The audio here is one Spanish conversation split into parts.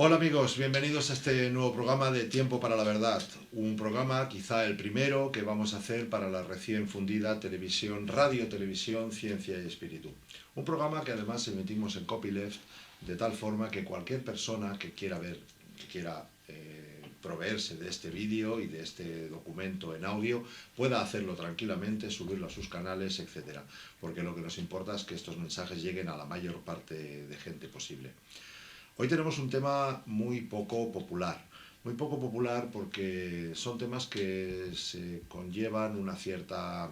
Hola amigos, bienvenidos a este nuevo programa de Tiempo para la Verdad, un programa quizá el primero que vamos a hacer para la recién fundida televisión, radio, televisión, ciencia y espíritu. Un programa que además emitimos en copyleft de tal forma que cualquier persona que quiera ver, que quiera proveerse de este vídeo y de este documento en audio pueda hacerlo tranquilamente, subirlo a sus canales, etcétera, porque lo que nos importa es que estos mensajes lleguen a la mayor parte de gente posible. Hoy tenemos un tema muy poco popular porque son temas que se conllevan una cierta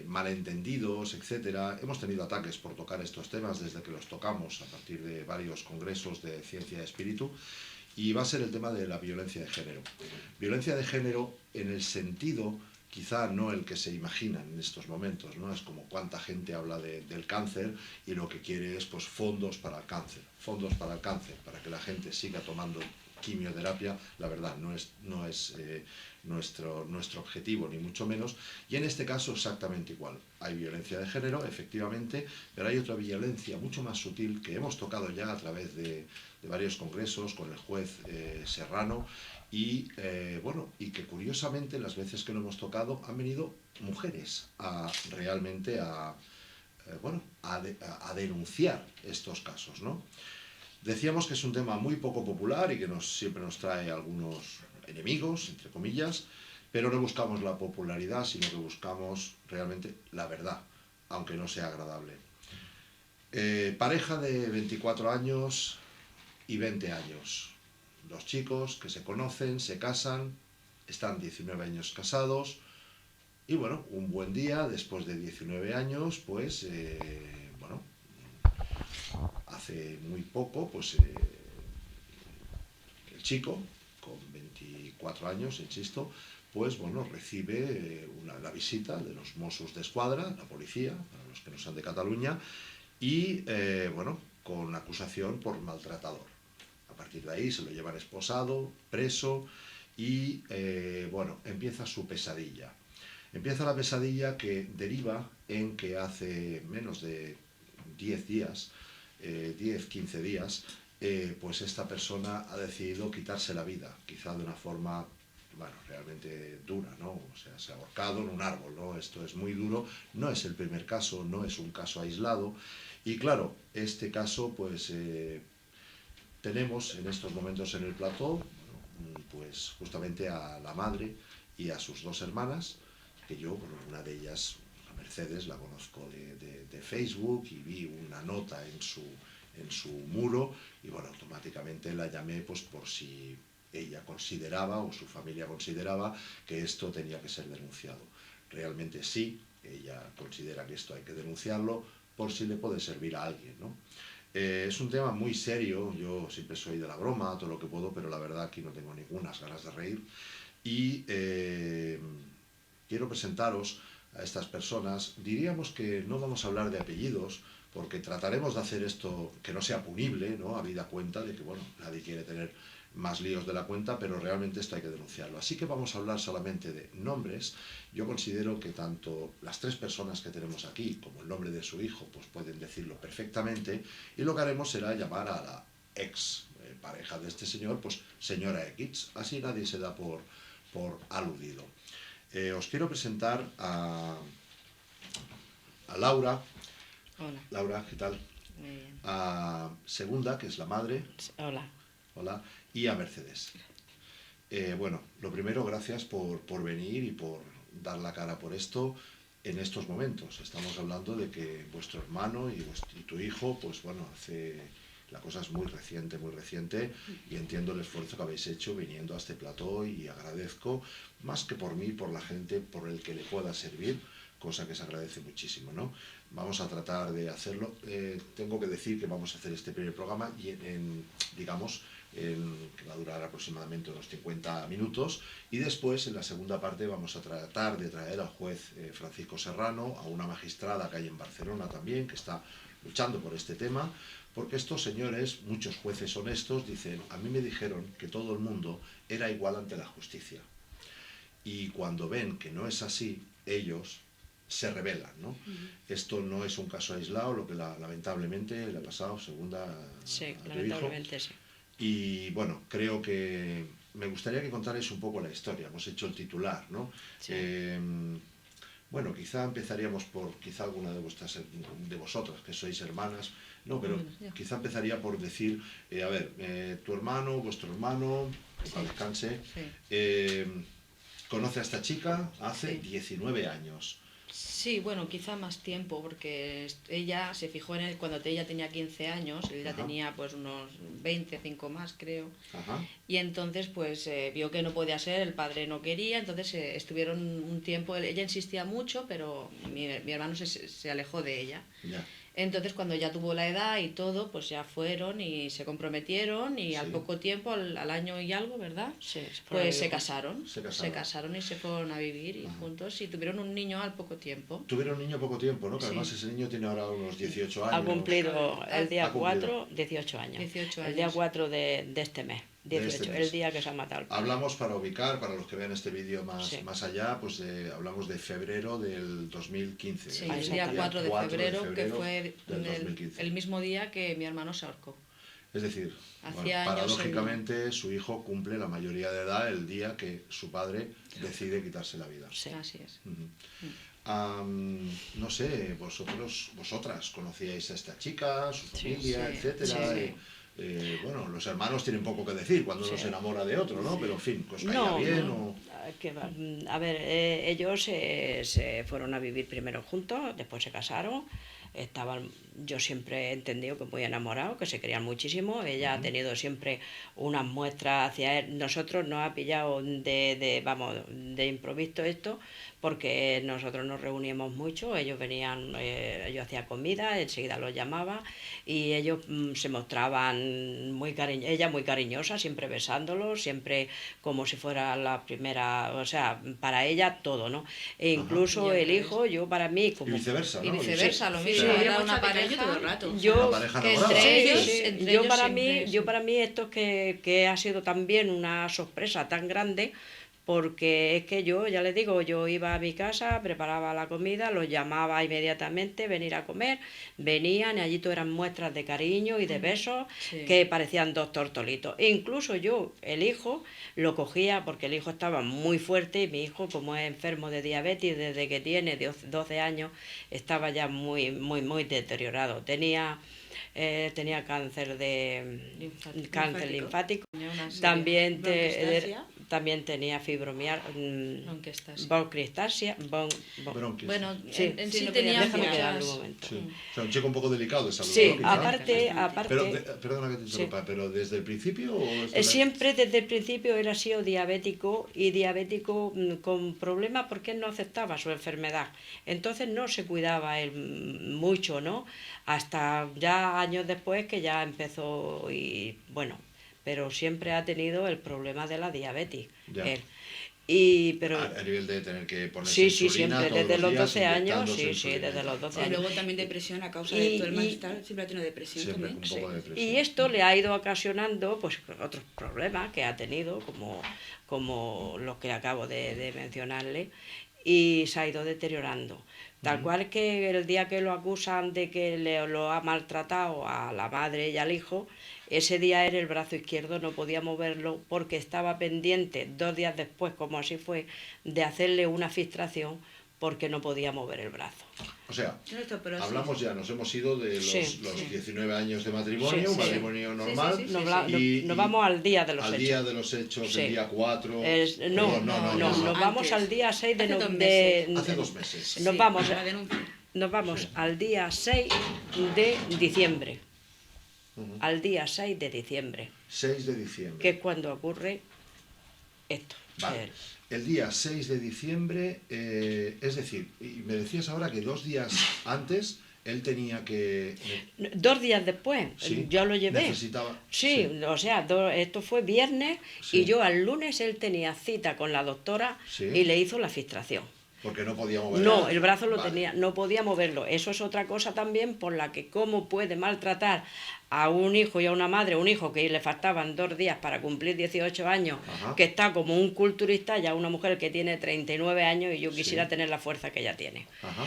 malentendidos, etcétera. Hemos tenido ataques por tocar estos temas desde que los tocamos a partir de varios congresos de ciencia y espíritu, y va a ser el tema de la violencia de género. Violencia de género en el sentido quizá no el que se imaginan en estos momentos, ¿no? Es como cuánta gente habla del cáncer y lo que quiere es pues fondos para el cáncer, para que la gente siga tomando quimioterapia. La verdad no es nuestro objetivo, ni mucho menos, y en este caso exactamente igual. Hay violencia de género, efectivamente, pero hay otra violencia mucho más sutil que hemos tocado ya a través de varios congresos con el juez Serrano, y y que curiosamente las veces que lo hemos tocado han venido mujeres a realmente a denunciar estos casos, ¿no? Decíamos que es un tema muy poco popular y que siempre nos trae algunos enemigos, entre comillas, pero no buscamos la popularidad, sino que buscamos realmente la verdad, aunque no sea agradable. Pareja de 24 años y 20 años. Dos chicos que se conocen, se casan, están 19 años casados, y bueno, un buen día, después de 19 años, pues, hace muy poco, pues el chico, con 24 años, insisto, pues bueno, recibe la visita de los Mossos d'Esquadra, la policía, para los que no sean de Cataluña, y con acusación por maltratador. A partir de ahí se lo llevan esposado, preso, y empieza su pesadilla. Empieza la pesadilla que deriva en que hace menos de 10 días, 10-15 días, pues esta persona ha decidido quitarse la vida, quizá de una forma, realmente dura, ¿no? O sea, se ha ahorcado en un árbol, ¿no? Esto es muy duro, no es el primer caso, no es un caso aislado, y claro, este caso, pues, tenemos en estos momentos en el plató, pues justamente a la madre y a sus dos hermanas, que yo, una de ellas, a Mercedes, la conozco de Facebook, y vi una nota en su muro, y bueno, automáticamente la llamé pues por si ella consideraba o su familia consideraba que esto tenía que ser denunciado. Realmente sí, ella considera que esto hay que denunciarlo por si le puede servir a alguien, ¿no? Es un tema muy serio, yo siempre soy de la broma, todo lo que puedo, pero la verdad aquí no tengo ninguna ganas de reír. Y quiero presentaros a estas personas. Diríamos que no vamos a hablar de apellidos, porque trataremos de hacer esto que no sea punible, ¿no? Habida cuenta de que, bueno, nadie quiere tener más líos de la cuenta, pero realmente esto hay que denunciarlo. Así que vamos a hablar solamente de nombres. Yo considero que tanto las tres personas que tenemos aquí como el nombre de su hijo pues pueden decirlo perfectamente, y lo que haremos será llamar a la ex pareja de este señor pues señora X, así nadie se da por aludido. Os quiero presentar a Laura. Hola. Laura, ¿qué tal? Muy bien. A Segunda, que es la madre. Hola. Hola. Y a Mercedes. Lo primero, gracias por venir y por dar la cara por esto en estos momentos. Estamos hablando de que vuestro hermano y tu hijo, pues bueno, la cosa es muy reciente, y entiendo el esfuerzo que habéis hecho viniendo a este plató, y agradezco, más que por mí, por la gente, por el que le pueda servir, cosa que se agradece muchísimo, ¿no? Vamos a tratar de hacerlo. Tengo que decir que vamos a hacer este primer programa y que va a durar aproximadamente unos 50 minutos, y después en la segunda parte vamos a tratar de traer al juez Francisco Serrano, a una magistrada que hay en Barcelona también, que está luchando por este tema, porque estos señores, muchos jueces honestos, dicen: a mí me dijeron que todo el mundo era igual ante la justicia, y cuando ven que no es así, ellos se rebelan, ¿no? Esto no es un caso aislado, lo que lamentablemente le ha pasado, Segunda, Sí, a tu hijo. lamentablemente sí. Y bueno, creo que me gustaría que contarais un poco la historia. Hemos hecho el titular, ¿no? Sí. Bueno, quizá empezaríamos por quizá alguna de vosotras, que sois hermanas, no, pero quizá empezaría por decir, a ver, tu hermano, vuestro hermano, que Sí. paz descanse, Sí. conoce a esta chica hace Sí. 19 años. Sí, bueno, quizá más tiempo, porque ella se fijó en él cuando ella tenía 15 años, él ya Ajá. tenía pues unos 25 más, creo, Ajá. y entonces pues vio que no podía ser, el padre no quería, entonces estuvieron un tiempo, ella insistía mucho, pero mi hermano se alejó de ella. Ya. Entonces cuando ya tuvo la edad y todo, pues ya fueron y se comprometieron y al Sí. poco tiempo, al año y algo, ¿verdad? Sí, se fueron a Pues vivir se juntos. casaron, Se casaron. y se fueron a vivir y Ajá. juntos y tuvieron un niño al poco tiempo. Tuvieron un niño poco tiempo, ¿no? Que Sí. además ese niño tiene ahora unos 18 Ha años. cumplido el día Ha cumplido. 4, 18 años. 18 El día años. 4 de este mes. De 18, este mes. el día que se ha matado el padre. Hablamos para ubicar, para los que vean este vídeo más, Sí. más allá, pues hablamos de febrero del 2015. Sí, Ah, el día exactamente. 4 de 4 febrero, que fue del 2015. el mismo día que mi hermano se ahorcó. Es decir, Hacía años paradójicamente su hijo cumple la mayoría de edad el día que su padre decide quitarse la vida. Sí. Así es. Ujú. No sé, vosotras conocíais a esta chica, su familia, sí, etcétera. sí. Bueno, los hermanos tienen poco que decir cuando uno Sí. se enamora de otro, ¿no? Pero en fin, ¿os caía No, bien no, o...? que va. A ver, ellos se fueron a vivir primero juntos, después se casaron. Yo siempre he entendido que muy enamorados, que se querían muchísimo. Ella ha tenido siempre unas muestras hacia él. Nosotros nos ha pillado de improviso esto, porque nosotros nos reuníamos mucho. Ellos venían, yo hacía comida, enseguida los llamaba y ellos se mostraban ella muy cariñosa, siempre besándolos, siempre como si fuera la primera, o sea, para ella todo, ¿no? E incluso Y al el revés. hijo, yo para mí Y como... viceversa, ¿no? Y viceversa, lo Sí, mismo. sí, Era había una mucho detalle pareja. todo el rato. Yo, Una pareja que enamorada. entre Sí, ellos, sí. entre Yo ellos para siempre mí, yo para mí esto que ha sido también una sorpresa tan grande, porque es que yo, ya les digo, yo iba a mi casa, preparaba la comida, los llamaba inmediatamente, venir a comer, venían y allí todo eran muestras de cariño y de besos Sí. que parecían dos tortolitos. E incluso yo, el hijo, lo cogía porque el hijo estaba muy fuerte y mi hijo, como es enfermo de diabetes desde que tiene 12 años, estaba ya muy, muy, muy deteriorado. Tenía cáncer cáncer linfático. Tenía una serie- También, bronquistasia. también tenía Bronquistasia. bronquistasia. Bronquios. Bueno, Sí. en Sí, sí no tenía podía Déjame muchas- quedarme un momento. Sí. O sea, un chico un poco delicado de salud, Sí, ¿no? Quizá. aparte, Pero, aparte perdona que te interrumpa, pero ¿desde el principio o siempre desde el principio él ha sido diabético y diabético con problemas porque él no aceptaba su enfermedad. Entonces no se cuidaba él mucho, ¿no? Hasta ya años después que ya empezó y bueno, pero siempre ha tenido el problema de la diabetes. Ya. Él. Pero a nivel de tener que ponerse sí, sí, insulina siempre, todos desde los días, 12 años, inyectándose sí, insulina y desde tal. los 12 Y años. luego también depresión a causa Y- de todo el y- malestar. Siempre ha tenido depresión Siempre también. un poco de depresión. Y esto le ha ido ocasionando pues otros problemas que ha tenido, como los que acabo de mencionarle, y se ha ido deteriorando. Tal cual que el día que lo acusan de que lo ha maltratado a la madre y al hijo, ese día él el brazo izquierdo no podía moverlo porque estaba pendiente 2 días después, como así fue, de hacerle una filtración porque no podía mover el brazo. O sea, Tiene osteoporosis. hablamos ya, nos hemos ido de los, Sí, los sí. 19 años de matrimonio, Sí, un sí. matrimonio normal. sí, sí, Nos vamos al día de los al hechos. día de los hechos, Sí. el día 4. No, Perdón, no, nos Antes. vamos al día 6 Hace 2 meses. Hace 2 meses. Nos Sí, vamos, la denuncia. nos vamos Sí. al día 6 de diciembre. Ujú. Al día 6 de diciembre, 6 de diciembre. que es cuando ocurre esto. Vale. El día 6 de diciembre, es decir, y me decías ahora que 2 días antes él tenía que... 2 días después, Sí, yo lo llevé. necesitaba... Sí, o sea, esto fue viernes Sí. y yo al lunes él tenía cita con la doctora Sí. y le hizo la filtración. Porque no podía mover. No, el brazo lo Vale. tenía, no podía moverlo. Eso es otra cosa también por la que cómo puede maltratar a un hijo y a una madre, un hijo que le faltaban 2 días para cumplir 18 años, Ajá. que está como un culturista, ya una mujer que tiene 39 años y yo quisiera Sí. tener la fuerza que ella tiene. Ajá,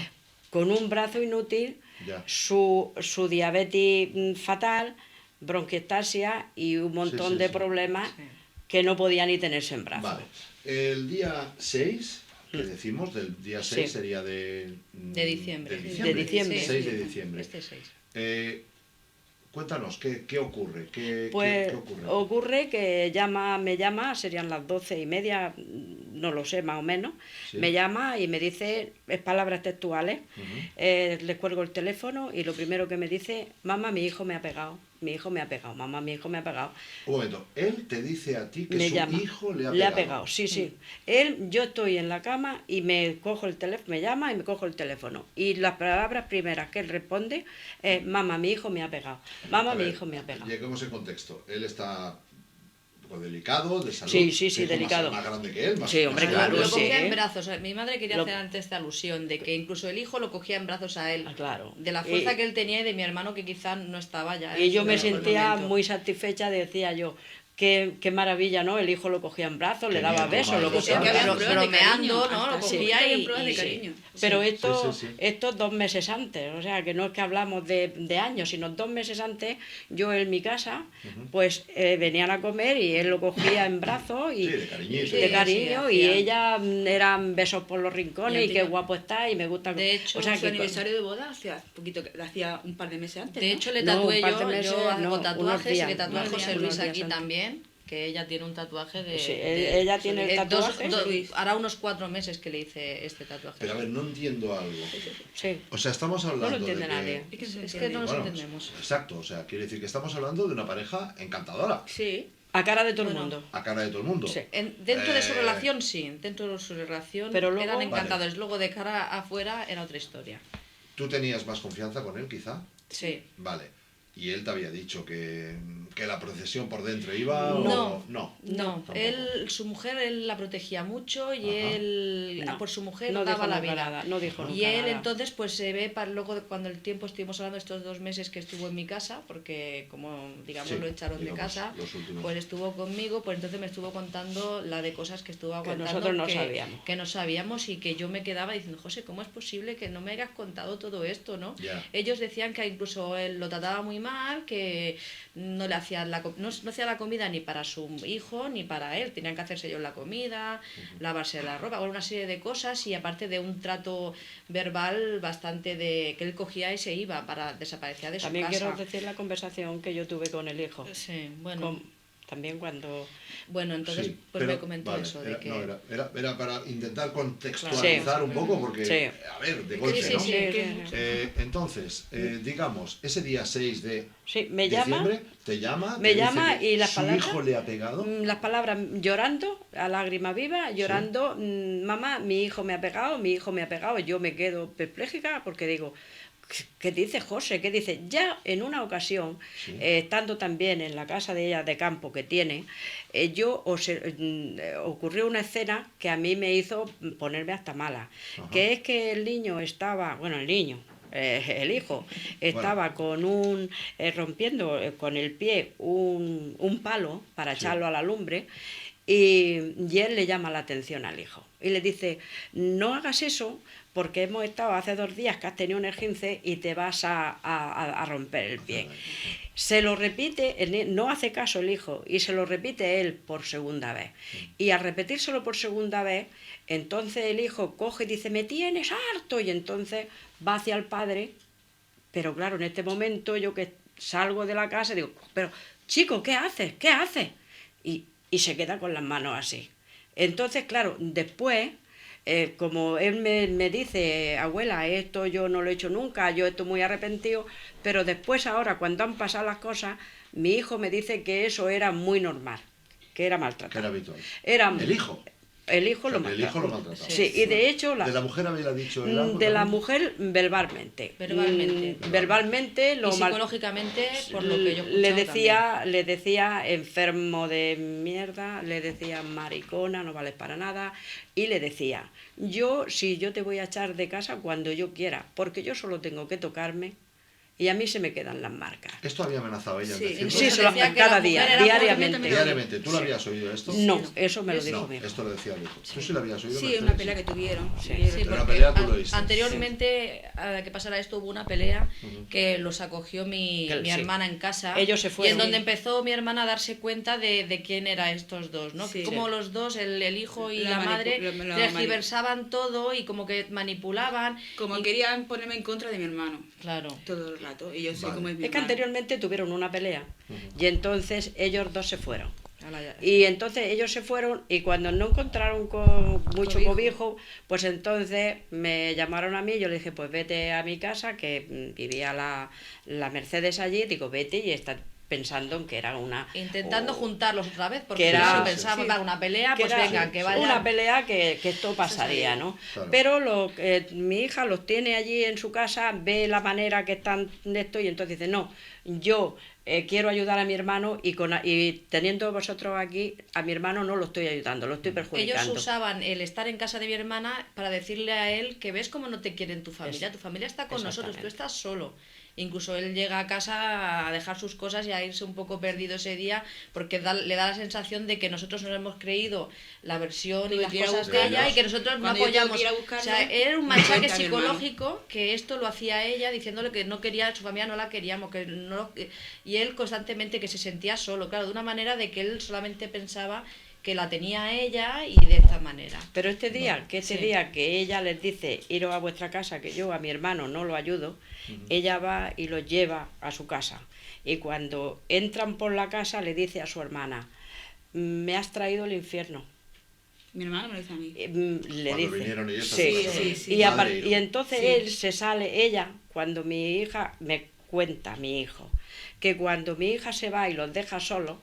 Con un brazo inútil, ya. su diabetes fatal, bronquiectasia y un montón sí, de sí. problemas Sí. que no podía ni tenerse en brazos. Vale. El día 6, que decimos, del día 6 Sí. sería de diciembre. De diciembre. 6 de diciembre. Este 6. Cuéntanos, ¿qué ocurre? ¿Qué Pues ocurre? ocurre que me llama, serían las 12:30, no lo sé, más o menos. Sí. Me llama y me dice, es palabras textuales, Ujú. le cuelgo el teléfono y lo primero que me dice, mamá, mi hijo me ha pegado, mamá, mi hijo me ha pegado. Un momento, él te dice a ti que Me su llama. hijo le ha pegado. Sí, sí. Yo estoy en la cama y me cojo el teléfono, me llama y me cojo el teléfono. Y las palabras primeras que él responde es, mamá, mi hijo me ha pegado. Mamá, A mi ver, hijo me ha pegado. Lleguemos en contexto. Él está un poco delicado, de salud. Sí, sí, su hijo delicado. Más grande que él. Sí, hombre, claro, Lo sí. cogía en brazos. Mi madre quería Lo- hacer antes esta alusión de que incluso el hijo lo cogía en brazos a él. Ah, claro. De la fuerza que él tenía y de mi hermano que quizás no estaba ya. Y en yo su me mejor sentía momento. muy satisfecha, decía yo, qué maravilla, ¿no? El hijo lo cogía en brazos, le Qué daba nieto besos, más lo deseado. cogía Que en había brazos. pruebas de bromeando, cariño, ¿no? hasta Lo sí, cogía había y- pruebas de y- cariño. Pero Sí, esto, sí, sí. estos 2 meses antes, o sea, que no es que hablamos de años, sino 2 meses antes, yo en mi casa, pues venían a comer y él lo cogía en brazos y Sí, de cariñito. de Sí, cariño, sí, y hacía- ella eran besos por los rincones y qué tenía- guapo está y me gusta. De hecho, o sea, Su que aniversario de boda hacía un par de meses antes. De ¿no? hecho, le No, tatué un par de yo, meses, yo hago no, unos tatuajes y días, le tatué a unos José días, Luis unos días aquí antes. también, que ella tiene un tatuaje de... Sí, de- ella tiene el tatuaje. hará unos 4 meses que le hice este tatuaje. Pero a ver, no entiendo algo. Sí. O sea, estamos hablando No lo entiende de que... nadie. Es que no nos Bueno, entendemos. exacto, o sea, quiere decir que estamos hablando de una pareja encantadora, Sí. A cara de todo el Bueno, mundo. a cara de todo el mundo. Sí. Dentro de su Eh, relación sí, dentro de su relación Pero luego- eran Vale. encantadores. Luego de cara afuera era otra historia. ¿Tú tenías más confianza con él, quizá? Sí. Vale. ¿Y él te había dicho que la procesión por dentro iba o...? No. No. No, Tampoco. su mujer, él la protegía mucho y Ajá. él No, por su mujer no daba dijo la nunca vida. nada, no dijo Y nunca él nada. entonces pues se ve para luego cuando el tiempo estuvimos hablando estos 2 meses que estuvo en mi casa, porque como digamos Sí, lo echaron de digamos, casa, los últimos. pues estuvo conmigo, pues entonces me estuvo contando la de cosas que estuvo aguantando nosotros no sabíamos. que no sabíamos y que yo me quedaba diciendo, José, ¿cómo es posible que no me hayas contado todo esto, no? Ya. Ellos decían que incluso él lo trataba muy mal, que no le hacían no hacía la comida ni para su hijo ni para él, tenían que hacerse ellos la comida, lavarse la ropa, bueno, una serie de cosas y aparte de un trato verbal bastante de que él cogía y se iba para desaparecer de su También casa. quiero decir la conversación que yo tuve con el hijo. Sí, bueno. También cuando... Bueno, entonces Sí, pues pero, me comentó vale, eso de era, que... no, era para intentar contextualizar Sí. un poco, porque, Sí. a ver, de golpe, sí, ¿no? sí, Entonces, digamos, ese día 6 de Sí, me llama, diciembre, te llama, me te dice llama que y las su palabras... hijo le ha pegado. Las palabras llorando, a lágrima viva, llorando, mamá, mi hijo me ha pegado, mi hijo me ha pegado. Yo me quedo perpleja porque digo, ¿qué dice José? ¿Qué dice? Ya en una ocasión, Sí. estando también en la casa de ella de campo que tiene, ocurrió una escena que a mí me hizo ponerme hasta mala, Ajá. que es que el niño estaba, bueno, el niño, el hijo, estaba con rompiendo con el pie un palo para Sí. echarlo a la lumbre. Y él le llama la atención al hijo y le dice, no hagas eso porque hemos estado hace 2 días que has tenido un esguince y te vas a romper el pie. Se lo repite, no hace caso el hijo y se lo repite él por segunda vez. Y al repetírselo por segunda vez, entonces el hijo coge y dice, me tienes harto, y entonces va hacia el padre. Pero claro, en este momento yo que salgo de la casa digo, pero chico, ¿qué haces? ¿Qué haces? Y se queda con las manos así. Entonces, claro, después, como él me dice, abuela, esto yo no lo he hecho nunca, yo estoy muy arrepentido, pero después ahora, cuando han pasado las cosas, mi hijo me dice que eso era muy normal, que era maltrato. Que era habitual. Era, El hijo. El hijo O sea, lo que el maltrataba. hijo lo maltrataba. Sí, y de hecho... ¿De la mujer había dicho él algo de la también? mujer verbalmente. Verbalmente. Verbalmente lo Y mal- psicológicamente, por lo que yo he le escuchado le decía enfermo de mierda, le decía maricona, no vales para nada, y le decía, si yo te voy a echar de casa cuando yo quiera, porque yo solo tengo que tocarme y a mí se me quedan las marcas. Esto había amenazado ella en Sí, decirlo. Sí, Incluso decía que cada la día, mujer era diariamente. Diariamente. ¿Tú lo habías oído esto? No, eso me lo dijo No, mi hijo. esto lo decía el hijo. ¿Tú sí lo habías oído? Sí, Mercedes? una pelea que tuvieron. Sí. Sí, Pero la porque pelea tú lo oíste. anteriormente a que pasara esto hubo una pelea que los acogió mi Sí. hermana en casa. Ellos se Y en fueron. donde empezó mi hermana a darse cuenta de quién eran estos dos, ¿no? Sí. Como los dos, el hijo y la La madre, la tergiversaban todo y como que manipulaban. Como y- querían ponerme en contra de mi hermano Claro. todo el rato. Y yo sé Vale. cómo es mi Es que hermano. anteriormente tuvieron una pelea y entonces ellos dos se fueron. Ala, ya. Y entonces ellos se fueron y cuando no encontraron con mucho Cobijo. cobijo, pues entonces me llamaron a mí y yo le dije, pues vete a mi casa, que vivía la Mercedes allí, digo, vete y está pensando en que era una... Intentando o- juntarlos otra vez, porque que era- si pensábamos sí. para una pelea, que pues era venga, que vaya. una pelea que esto pasaría, ¿no? Claro. Pero mi hija los tiene allí en su casa, ve la manera que están de esto y entonces dice, no, yo quiero ayudar a mi hermano y teniendo vosotros aquí, a mi hermano no lo estoy ayudando, lo estoy perjudicando. Ellos usaban el estar en casa de mi hermana para decirle a él que ves cómo no te quieren tu familia. Tu familia está con nosotros, tú Exactamente. estás solo. Incluso él llega a casa a dejar sus cosas y a irse un poco perdido ese día porque le da la sensación de que nosotros nos hemos creído la versión y Tuve las que ir a cosas de buscarlos. ella y que nosotros no Cuando yo tengo apoyamos. que ir a O buscarlo, sea, era un me machaque cuenta mi hermano. psicológico que esto lo hacía ella diciéndole que no quería, su familia no la queríamos, que no, y él constantemente que se sentía solo, claro, de una manera de que él solamente pensaba que la tenía ella y de esta manera. Pero este día, Sí. día que ella les dice, iros a vuestra casa, que yo a mi hermano no lo ayudo, ella va y los lleva a su casa. Y cuando entran por la casa le dice a su hermana, me has traído el infierno. Mi hermano me lo dice a mí. Le Cuando dice. vinieron ellos a Sí, su casa. Sí, sí. Y, Madre y entonces Sí. él se sale, ella, cuando mi hija, me cuenta mi hijo, que cuando mi hija se va y los deja solos,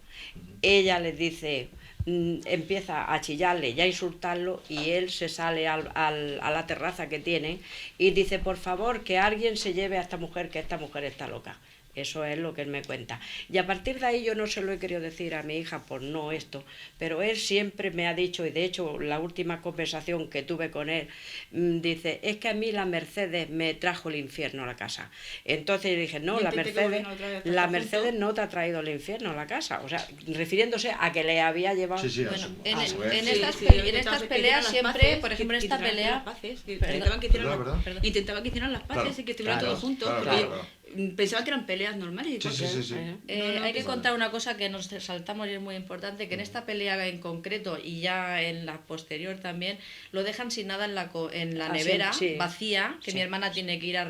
ella les dice, empieza a chillarle y a insultarlo y él se sale a la terraza que tiene y dice, por favor, que alguien se lleve a esta mujer, que esta mujer está loca. Eso es lo que él me cuenta. Y a partir de ahí yo no se lo he querido decir a mi hija por no esto, pero él siempre me ha dicho, y de hecho la última conversación que tuve con él, dice, es que a mí la Mercedes me trajo el infierno a la casa. Entonces yo dije, no, Y la intenté que Mercedes, volvieran otra vez a la estar Mercedes juntos. no te ha traído el infierno a la casa. O sea, refiriéndose a que le había llevado... Sí, sí, a Bueno, su- en, a su vez. en Sí, estas, sí, pe- yo en intentaba estas que peleas hicieran las siempre, paces, por ejemplo, en que esta intentaran pelea, hacer las paces, que Perdón. intentaban que hicieran ¿Verdad, las- verdad? intentaban que hicieran las paces Claro, y que estuvieran claro, todos juntos. claro, porque claro, pensaba que eran peleas normales. Sí, sí, sí, sí. Hay que Vale. contar una cosa que nos saltamos y es muy importante, que en esta pelea en concreto y ya en la posterior también, lo dejan sin nada en la Ah, sí, nevera, sí. vacía, que Sí. mi hermana tiene que ir a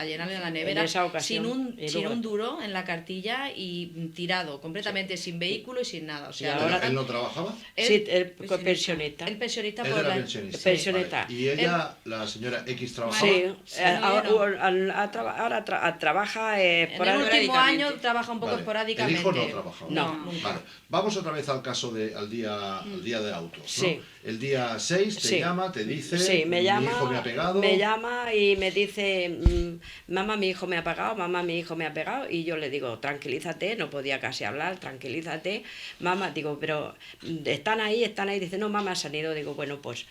llenarle la nevera, En esa ocasión. Y sin luego- un duro en la cartilla y tirado, completamente sin vehículo y sin nada. O sea, Y lo ahora- dejan- ¿Él no trabajaba? Sí, el pensionista. pensionista. el pensionista Él por era la- pensionista. Pensionista. Vale. ¿Y ella, la señora X, trabajaba? Sí, Sí, ahora trabaja en el último esporádicamente. año trabaja un poco Vale. esporádicamente. El hijo no trabajaba. No, nunca. Vale. Vamos otra vez al caso al día de autos, ¿no? Sí. El día 6 te Sí. llama, te dice, Sí, mi hijo me ha pegado. me llama y me dice, mamá, mi hijo me ha pegado, mamá, mi hijo me ha pegado, y yo le digo, tranquilízate, no podía casi hablar, tranquilízate, mamá, digo, pero están ahí, dice, no, mamá, se han ido, digo, bueno, pues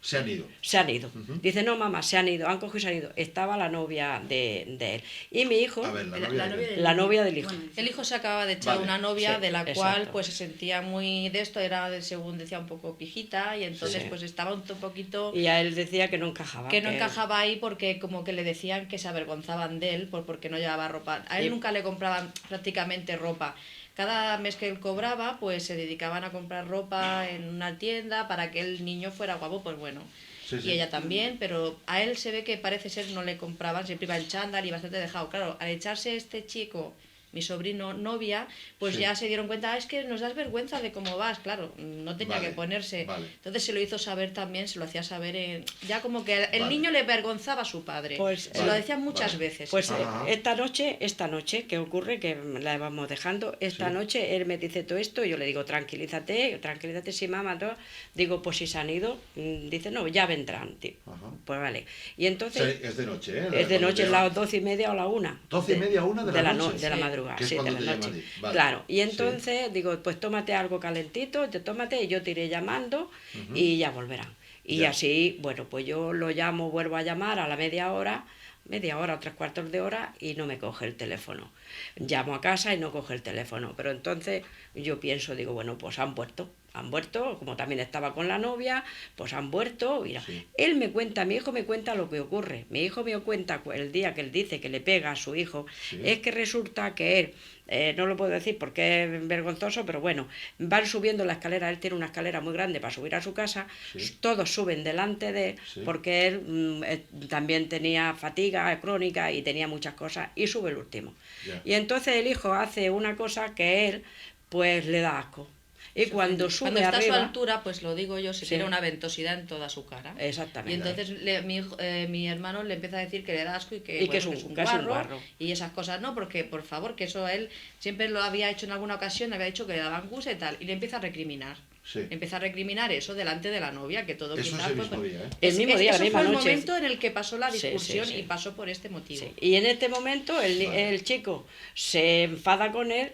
Se han ido. se han ido, dice, no, mamá, se han ido, han cogido y se han ido, estaba la novia de él, y mi hijo, A ver, la La novia de novia quién? del- la novia del hijo. Bueno, El hijo se acaba de echar Vale, una novia sí, de la exacto. cual pues se sentía muy de esto, era según decía un poco pijita y entonces Sí. pues estaba un poquito Y a él decía que no encajaba. que no encajaba ahí porque como que le decían que se avergonzaban de él porque no llevaba ropa. A él Y- nunca le compraban prácticamente ropa. Cada mes que él cobraba pues se dedicaban a comprar ropa en una tienda para que el niño fuera guapo, pues bueno. Sí, sí. Y ella también, pero a él se ve que parece ser no le compraban, siempre iba en chándal y bastante dejado. Claro, al echarse este chico, mi sobrino, novia, pues Sí. ya se dieron cuenta, es que nos das vergüenza de cómo vas, claro, no tenía Vale, que ponerse. vale. Entonces se lo hizo saber también, se lo hacía saber, ya como que el Vale. niño le avergonzaba a su padre. Pues, se lo vale, decían muchas vale. veces. Pues Ajá. esta noche, ¿qué ocurre? Que la vamos dejando. Esta Sí. noche él me dice todo esto y yo le digo, tranquilízate, sí, mamá. Todo. Digo, pues si se han ido, dice, no, ya vendrán. Tío. Ajá. Pues vale. Y entonces, Es de noche, ¿eh? es de Cuando noche, te las llama. 12:30 o la 1. 12:30 1 de la no- noche. de la Sí. madrugada, Que es sí, de cuando la te llama noche. a ti. Vale. Claro, y Sí. entonces digo, pues tómate algo calentito, tómate, y yo te iré llamando y ya volverán. Y Ya. así, bueno, pues yo lo llamo, vuelvo a llamar a la media hora, media hora o 3/4 de hora y no me coge el teléfono. Llamo a casa y no coge el teléfono. Pero entonces yo pienso, digo, bueno, pues han vuelto, como también estaba con la novia, pues han vuelto. Mira, Sí. él me cuenta, mi hijo me cuenta lo que ocurre. Mi hijo me cuenta el día que él dice que le pega a su hijo, Sí. es que resulta que él, no lo puedo decir porque es vergonzoso, pero bueno, van subiendo la escalera, él tiene una escalera muy grande para subir a su casa, Sí. todos suben delante de él, Sí. porque él también tenía fatiga crónica y tenía muchas cosas, y sube el último. Ya. Y entonces el hijo hace una cosa que él, pues le da asco. Y cuando sube Cuando está a su arriba... altura, pues lo digo yo, se Sí. tiene una ventosidad en toda su cara. Exactamente. Y entonces mi hermano le empieza a decir que le da asco y que, Y que es un guarro, guarro. y esas cosas no, porque por favor, que eso él siempre lo había hecho en alguna ocasión, había dicho que le daban gusa y tal, y le empieza a recriminar. Sí. Empieza a recriminar eso delante de la novia, que todo Eso quizás... es el pues, mismo día, ¿eh? El mismo día, la eso misma fue noche. el momento en el que pasó la Sí, sí, discusión sí. y pasó por este motivo. Sí. Y en este momento el chico se enfada con él,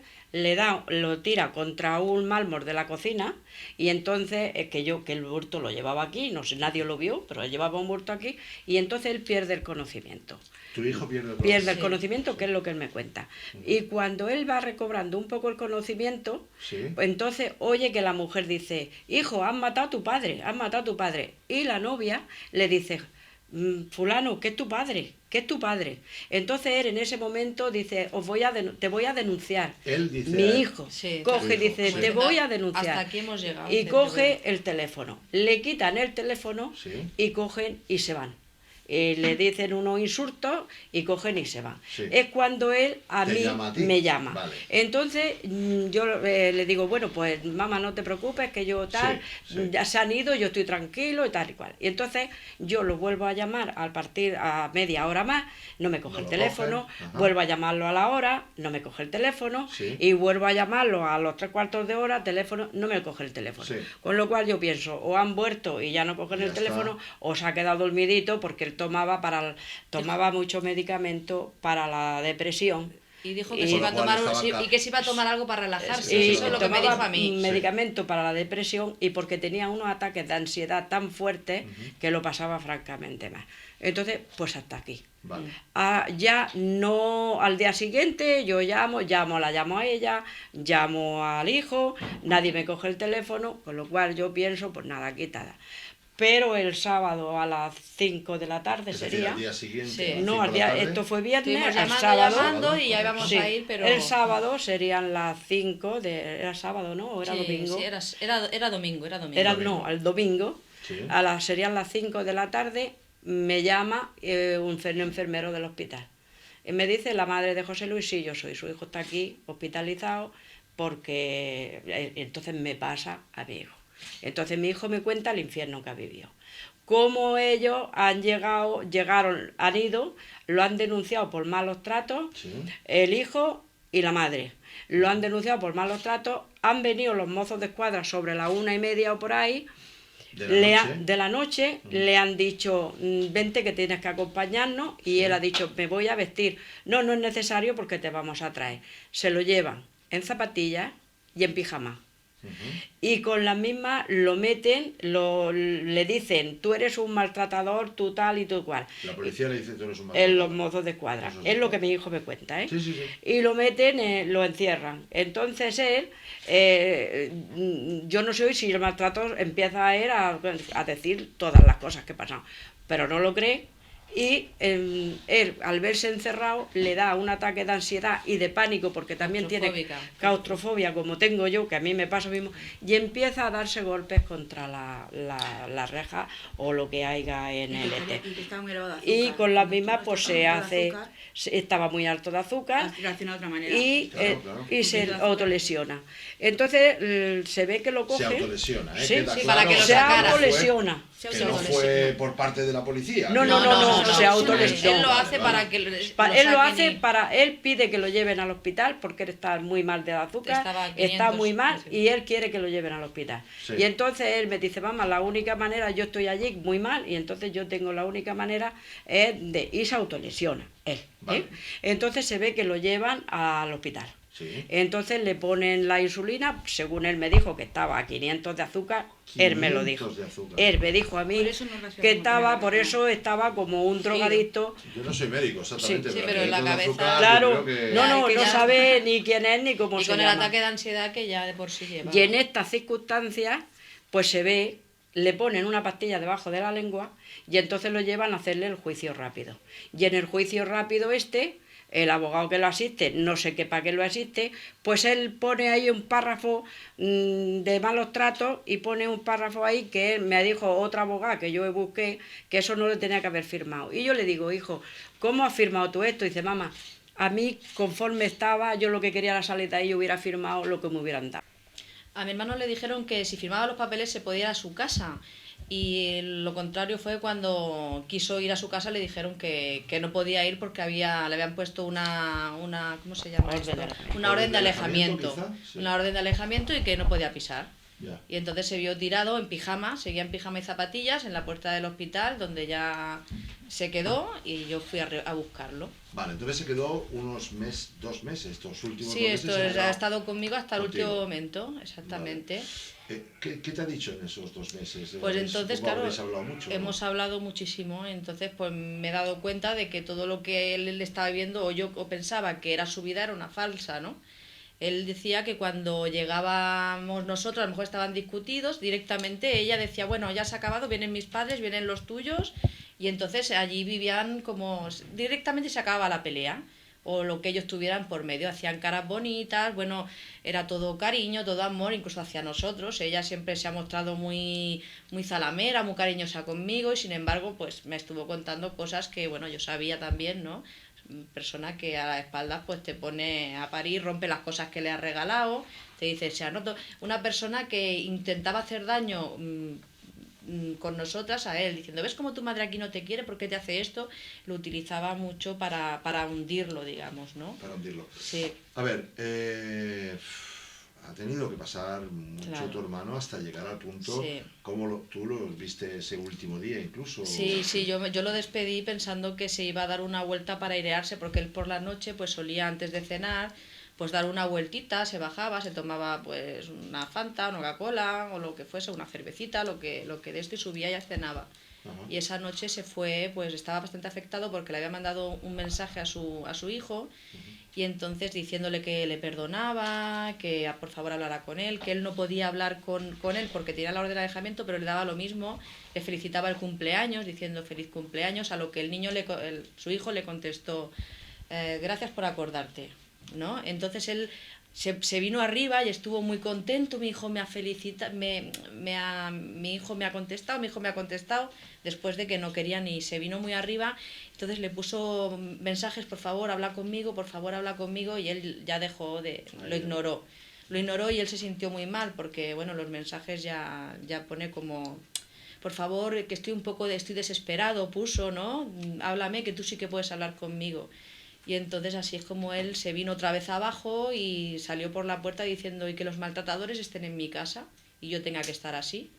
lo tira contra un mármol de la cocina, y entonces que el bulto lo llevaba aquí, no sé, nadie lo vio, pero él llevaba un bulto aquí, y entonces él pierde el conocimiento. Tu hijo pierde el Pierde el Sí. conocimiento, que es lo que él me cuenta. Y cuando él va recobrando un poco el conocimiento, Sí. entonces oye que la mujer dice, hijo, has matado a tu padre, has matado a tu padre. Y la novia le dice, fulano, ¿qué es tu padre? ¿Qué es tu padre? Entonces él en ese momento dice, te voy a denunciar. Él dice Mi a él. hijo Sí, coge y tu hijo, dice, sí. te voy a Hasta denunciar. aquí hemos llegado. Y Te coge voy el teléfono. Le quitan el teléfono Sí. y cogen y se van. Le dicen unos insultos y cogen y se van. Sí. Es cuando él a Te mí llama a ti. me llama. Vale. Entonces yo le digo, bueno, pues mamá, no te preocupes, que yo tal, Sí, sí. ya se han ido, yo estoy tranquilo y tal y cual. Y entonces yo lo vuelvo a llamar al partir a media hora más, no me coge No el lo teléfono, coge, ajá. vuelvo a llamarlo a la hora, no me coge el teléfono, Sí. y vuelvo a llamarlo a los 3/4 de hora, teléfono, no me coge el teléfono. Sí. Con lo cual yo pienso, o han vuelto y ya no cogen Ya el teléfono, está. o se ha quedado dormidito porque él tomaba mucho medicamento para la depresión. Y dijo que Y- se iba a Con lo cual tomar estaba y que se iba a tomar algo para relajarse. Sí, Eso es lo que me tomaba dijo a mí. medicamento para la depresión, y porque tenía unos ataques de ansiedad tan fuertes que lo pasaba francamente mal. Entonces, pues hasta aquí. Vale. Ya no, al día siguiente yo la llamo a ella, llamo al hijo, nadie me coge el teléfono, con lo cual yo pienso, pues nada, quitada. Pero el sábado a las 5 de la tarde Es decir, sería... al día siguiente. Sí. a las No, 5 al de la día, tarde. esto fue viernes, Estuvimos el llamando, sábado... llamando y ya íbamos Sí, a ir, pero... el sábado serían las 5 era sábado, ¿no? ¿O era Sí, domingo? sí, era domingo, era domingo. No, el domingo, Sí. serían las 5 de la tarde, me llama un enfermero del hospital. Y me dice la madre de José Luis, sí, yo soy, su hijo está aquí hospitalizado, porque entonces me pasa a mi hijo. Entonces mi hijo me cuenta el infierno que ha vivido. Cómo ellos han ido, lo han denunciado por malos tratos, Sí. el hijo y la madre. Lo han denunciado por malos tratos, han venido los mozos de escuadra sobre la 1:30 o por ahí, De la noche. le han dicho, vente que tienes que acompañarnos, y él ha dicho, me voy a vestir. No, no es necesario porque te vamos a traer. Se lo llevan en zapatillas y en pijama. Y con las mismas lo meten, le dicen, tú eres un maltratador, tú tal y tú cual. La policía le dice tú eres un En maltratador. los mozos de escuadra. Mozos de Es lo escuadra. que mi hijo me cuenta, ¿eh? Sí, sí, sí. Y lo meten, lo encierran. Entonces él, yo no sé si el maltrato empieza a él a decir todas las cosas que pasan, pero no lo cree. Y él, al verse encerrado, le da un ataque de ansiedad y de pánico, porque también tiene Claustrofóbica. claustrofobia, como tengo yo, que a mí me pasa lo mismo, y empieza a darse golpes contra la reja o lo que haya en el Y este. que estaba muy elevado de azúcar. Y con las mismas Estaba pues se elevado de hace, azúcar, estaba muy alto de azúcar, reacciona de otra manera. y, Claro, claro. y se Azúcar. autolesiona. Entonces se ve que lo coge. Se autolesiona, ¿eh? Sí, Queda sí, claro para que lo que se no sacara. fue- autolesiona. Que no fue por parte de la policía. No, que no, no, se sí, autolesiona. Él lo hace vale. para que Él lo hace él pide que lo lleven al hospital porque él está muy mal del azúcar, Estaba a está 500, muy mal, sí. y él quiere que lo lleven al hospital. Sí. Y entonces él me dice, mamá, la única manera, yo estoy allí muy mal, y entonces yo tengo la única manera es de, y se autolesiona él. Vale. Entonces se ve que lo llevan al hospital. Sí. Entonces le ponen la insulina, según él me dijo que estaba a 500 de azúcar, él me lo dijo. 500 de azúcar. Él me dijo a mí Por eso no reacciona que como estaba, primero, por ¿no? eso estaba como un drogadicto. Yo no soy médico, exactamente, Sí, pero, pero en la 500 de cabeza- azúcar, Claro, yo creo que... no, no, que no ya- sabe ni quién es ni cómo Y se con el llama. ataque de ansiedad que ya de por sí lleva. Y en estas circunstancias, pues se ve, le ponen una pastilla debajo de la lengua y entonces lo llevan a hacerle el juicio rápido. Y en el juicio rápido el abogado que lo asiste, no sé qué para qué lo asiste, pues él pone ahí un párrafo de malos tratos y pone un párrafo ahí que me dijo otra abogada que yo busqué que eso no lo tenía que haber firmado. Y yo le digo, hijo, ¿cómo has firmado tú esto? Y dice, mamá, a mí conforme estaba, yo lo que quería era salir de ahí y hubiera firmado lo que me hubieran dado. A mi hermano le dijeron que si firmaba los papeles se podía ir a su casa. Y lo contrario fue cuando quiso ir a su casa, le dijeron que no podía ir porque le habían puesto una ¿cómo se llama Orden esto? de alejamiento. Una orden de alejamiento. quizá, sí. Una orden de alejamiento y que no podía pisar. Ya. Y entonces se vio tirado en pijama, seguía en pijama y zapatillas en la puerta del hospital, donde ya se quedó y yo fui a buscarlo. Vale, entonces se quedó 2 meses, estos últimos Sí, 2 meses. esto se ha quedó estado conmigo hasta el contigo. último momento, exactamente. ¿Qué te ha dicho en esos 2 meses? Pues entonces, Supongo claro, habréis hablado mucho, ¿no? hemos hablado muchísimo, entonces pues me he dado cuenta de que todo lo que él estaba viviendo o pensaba que era su vida era una falsa, ¿no? Él decía que cuando llegábamos nosotros, a lo mejor estaban discutidos, directamente ella decía, bueno, ya se ha acabado, vienen mis padres, vienen los tuyos, y entonces allí vivían como, directamente se acababa la pelea, o lo que ellos tuvieran por medio, hacían caras bonitas, bueno, era todo cariño, todo amor, incluso hacia nosotros. Ella siempre se ha mostrado muy, muy zalamera, muy cariñosa conmigo, y sin embargo, pues me estuvo contando cosas que, bueno, yo sabía también, ¿no? Persona que a la espalda pues te pone a parir, rompe las cosas que le has regalado, te dice, se anotó. Una persona que intentaba hacer daño con nosotras a él, diciendo, ¿ves cómo tu madre aquí no te quiere? ¿Por qué te hace esto? Lo utilizaba mucho para hundirlo, digamos, ¿no? Para hundirlo. Sí. A ver, ha tenido que pasar mucho Claro. tu hermano hasta llegar al punto, Sí. como tú lo viste ese último día incluso. Sí, sí, yo lo despedí pensando que se iba a dar una vuelta para airearse, porque él por la noche pues solía antes de cenar pues dar una vueltita, se bajaba, se tomaba pues una Fanta, una Coca-Cola o lo que fuese, una cervecita, lo que de esto y subía y ya cenaba. Ajá. Y esa noche se fue, pues estaba bastante afectado porque le había mandado un mensaje a su hijo y entonces diciéndole que le perdonaba, que por favor hablara con él, que él no podía hablar con él porque tenía la orden de alejamiento, pero le daba lo mismo, le felicitaba el cumpleaños diciendo feliz cumpleaños, a lo que el niño, su hijo le contestó, gracias por acordarte, ¿no? Entonces él se vino arriba y estuvo muy contento, mi hijo me ha felicitado, mi hijo me ha contestado, después de que no quería ni, se vino muy arriba, entonces le puso mensajes, por favor habla conmigo, y él ya dejó lo ignoró y él se sintió muy mal, porque bueno, los mensajes ya pone como, por favor, que estoy desesperado, puso, ¿no? Háblame, que tú sí que puedes hablar conmigo. Y entonces así es como él se vino otra vez abajo y salió por la puerta diciendo y que los maltratadores estén en mi casa y yo tenga que estar así.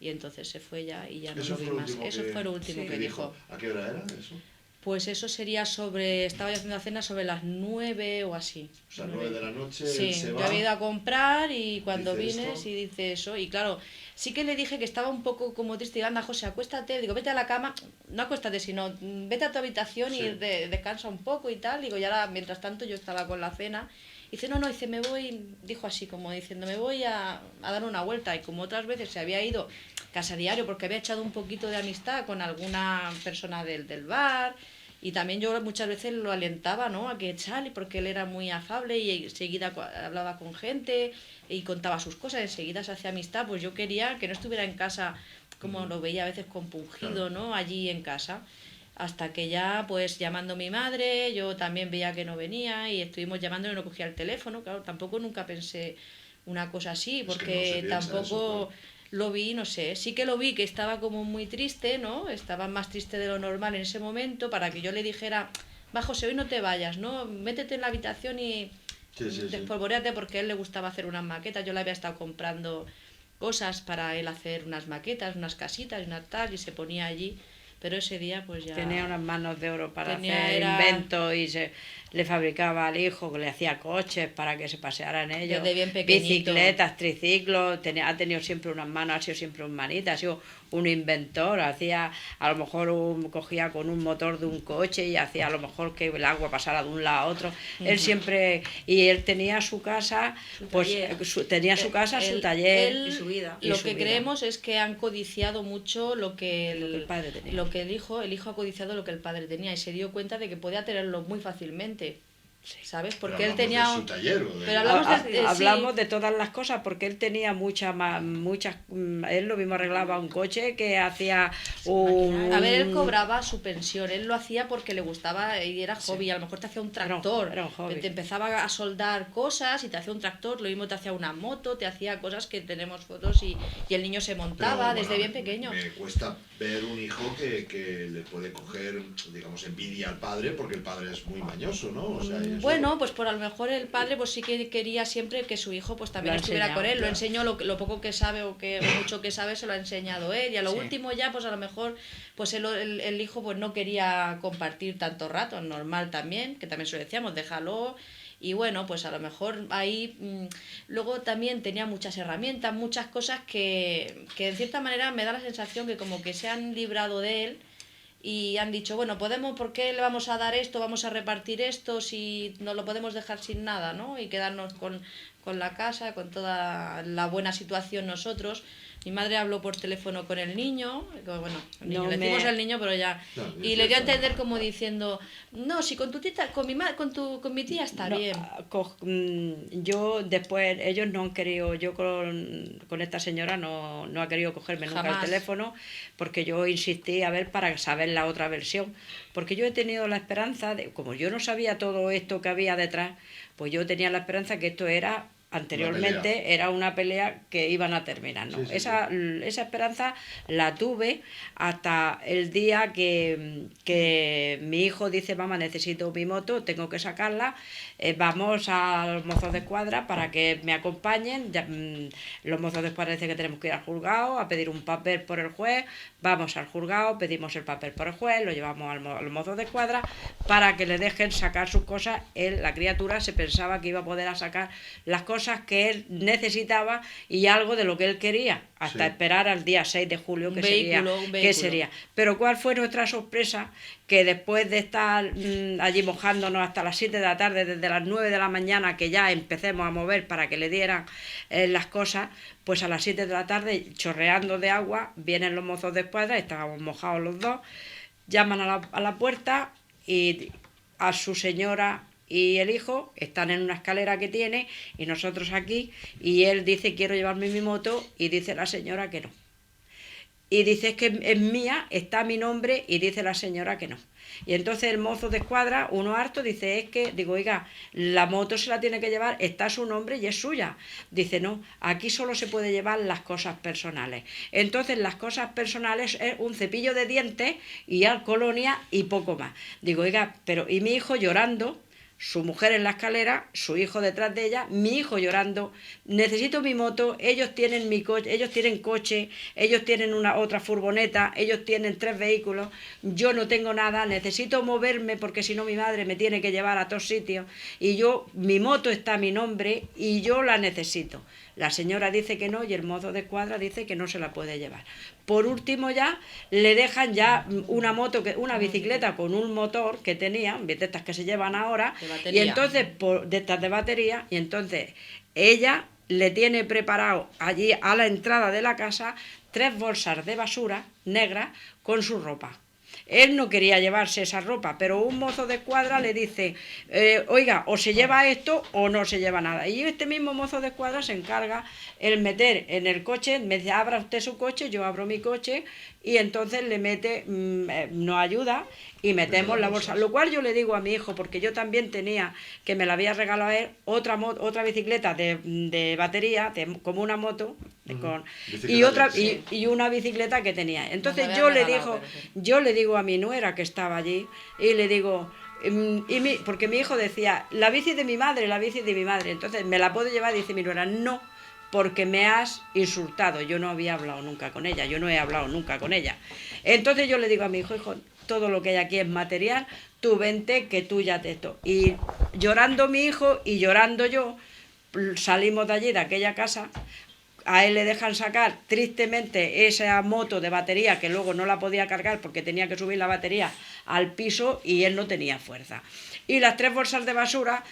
Y entonces se fue ya y ya no Eso lo vi fue lo más. último Eso que- fue lo último Sí. que dijo. ¿A qué hora era eso? Pues eso sería estaba yo haciendo la cena sobre las 9 o así. O sea, 9 de la noche, Sí, él se yo va. había ido a comprar y cuando Dice vine esto. sí dice eso. Y claro, sí que le dije que estaba un poco como triste. Y anda, José, acuéstate. Digo, vete a la cama. No acuéstate, sino vete a tu habitación Sí. y descansa un poco y tal. Digo, y ahora, mientras tanto, yo estaba con la cena. Dice, no, dice, me voy, dijo así, como diciendo, me voy a dar una vuelta. Y como otras veces se había ido casa diario porque había echado un poquito de amistad con alguna persona del bar. Y también yo muchas veces lo alentaba, ¿no? A que sale, porque él era muy afable y enseguida hablaba con gente y contaba sus cosas, enseguida se hacía amistad. Pues yo quería que no estuviera en casa como lo veía a veces compungido, Claro. ¿no? Allí en casa. Hasta que ya, pues llamando a mi madre, yo también veía que no venía y estuvimos llamando y no cogía el teléfono. Claro, tampoco nunca pensé una cosa así, Es que no porque se piensa tampoco eso, claro. lo vi, no sé, sí que lo vi que estaba como muy triste, ¿no? Estaba más triste de lo normal en ese momento para que yo le dijera, va José, hoy no te vayas, ¿no? Métete en la habitación y Sí, sí, sí. despolvoréate, porque a él le gustaba hacer unas maquetas, yo le había estado comprando cosas para él hacer unas maquetas, unas casitas, una tal, y se ponía allí pero ese día pues ya... Tenía unas manos de oro para Tenía- hacer era- inventos y le fabricaba al hijo, que le hacía coches para que se paseara en ellos, Desde bien pequeñito. bicicletas, triciclos, ha tenido siempre unas manos, ha sido siempre un manita, ha sido un inventor, hacía a lo mejor cogía con un motor de un coche y hacía a lo mejor que el agua pasara de un lado a otro. Él siempre, y él tenía su casa, Su pues taller. tenía su casa, su taller. él- Y su vida. Y Lo su que vida. creemos es que han codiciado mucho lo que el padre tenía. lo que el hijo ha codiciado lo que el padre tenía y se dio cuenta de que podía tenerlo muy fácilmente, ¿sabes? Pero Porque él hablamos tenía de su taller, ¿o de- Pero hablamos de- Hablamos sí. de todas las cosas porque él tenía muchas, él lo mismo arreglaba un coche que hacía un... A ver, él cobraba su pensión, él lo hacía porque le gustaba y era hobby, a lo mejor te hacía un Era un- tractor, era un hobby. te empezaba a soldar cosas y te hacía un tractor, lo mismo te hacía una moto, te hacía cosas que tenemos fotos y el niño se Pero, montaba desde bueno, bien pequeño. Me cuesta ver un hijo que le puede coger, digamos, envidia al padre, porque el padre es muy mañoso, ¿no? O sea, y eso- Bueno, pues por a lo mejor el padre pues sí que quería siempre que su hijo pues también Lo estuviera enseñaba, con él, lo ya. enseñó lo poco que sabe o mucho que sabe se lo ha enseñado él y a lo Sí. último ya pues a lo mejor pues el hijo pues no quería compartir tanto rato, normal también, que también se lo decíamos, déjalo. Y bueno, pues a lo mejor ahí luego también tenía muchas herramientas, muchas cosas que en cierta manera me da la sensación que como que se han librado de él y han dicho, bueno, podemos, ¿por qué le vamos a dar esto, vamos a repartir esto si nos lo podemos dejar sin nada, ¿no? Y quedarnos con la casa, con toda la buena situación nosotros. Mi madre habló por teléfono con el niño, bueno, el niño, No le me- decimos al niño, pero ya, No, y es le dio a cierto. entender como diciendo, no, si con tu tita, con mi tía está No, bien. Yo después, ellos no han querido, yo con esta señora no ha querido cogerme nunca Jamás. el teléfono porque yo insistí a ver para saber la otra versión. Porque yo he tenido la esperanza, de, como yo no sabía todo esto que había detrás, pues yo tenía la esperanza que esto era... Anteriormente era una pelea que iban a terminar, ¿no? Sí, sí, Esa esperanza la tuve hasta el día que mi hijo dice, mamá, necesito mi moto, tengo que sacarla, vamos a los mozos de escuadra para que me acompañen, los mozos de escuadra dicen que tenemos que ir al juzgado a pedir un papel por el juez, vamos al juzgado, pedimos el papel por el juez, lo llevamos a los mozos de escuadra para que le dejen sacar sus cosas. La criatura se pensaba que iba a poder sacar las cosas que él necesitaba y algo de lo que él quería, hasta Sí. esperar al día 6 de julio, Un que vehículo. sería. Pero ¿cuál fue nuestra sorpresa? Que después de estar allí mojándonos hasta las 7 de la tarde, desde las 9 de la mañana, que ya empecemos a mover para que le dieran las cosas, pues a las 7 de la tarde, chorreando de agua, vienen los mozos de escuadra, estábamos mojados los dos, llaman a la puerta y a su señora y el hijo están en una escalera que tiene y nosotros aquí, y él dice, quiero llevarme mi moto, y dice la señora que no. Y dice, es que es mía, está mi nombre, y dice la señora que no. Y entonces el mozo de escuadra, uno harto, dice, es que, digo, oiga, la moto se la tiene que llevar, está su nombre y es suya. Dice, no, aquí solo se puede llevar las cosas personales. Entonces las cosas personales es un cepillo de dientes y alcolonia y poco más. Digo, oiga, pero, y mi hijo llorando, su mujer en la escalera, su hijo detrás de ella, mi hijo llorando, necesito mi moto, ellos tienen mi coche, ellos tienen coche, ellos tienen otra furgoneta, ellos tienen 3 vehículos, yo no tengo nada, necesito moverme porque si no mi madre me tiene que llevar a todos sitios y mi moto está a mi nombre y yo la necesito. La señora dice que no y el mozo de escuadra dice que no se la puede llevar. Por último ya le dejan ya una bicicleta con un motor que tenían, de estas que se llevan ahora, De y batería. entonces de estas de batería, y entonces ella le tiene preparado allí a la entrada de la casa 3 bolsas de basura negras con su ropa. Él no quería llevarse esa ropa, pero un mozo de escuadra le dice, oiga, o se lleva esto o no se lleva nada. Y este mismo mozo de escuadra se encarga el meter en el coche, me dice, abra usted su coche, yo abro mi coche, y entonces le mete, nos ayuda y metemos la bolsa. Lo cual yo le digo a mi hijo, porque yo también tenía, que me la había regalado a él, otra bicicleta de batería, como una moto, Bicicleta y otra eléctrica. y una bicicleta que tenía. Entonces Nos la yo había le regalado, digo, pero sí. yo le digo a mi nuera que estaba allí, y le digo, porque mi hijo decía, la bici de mi madre, la bici de mi madre, entonces me la puedo llevar, dice mi nuera, no, porque me has insultado. Yo no había hablado nunca con ella, yo no he hablado nunca con ella. Entonces yo le digo a mi hijo, hijo, todo lo que hay aquí es material, tú vente que tú ya te esto. Y llorando mi hijo y llorando yo, salimos de allí, de aquella casa. A él le dejan sacar tristemente esa moto de batería que luego no la podía cargar porque tenía que subir la batería al piso y él no tenía fuerza. Y las 3 bolsas de basura,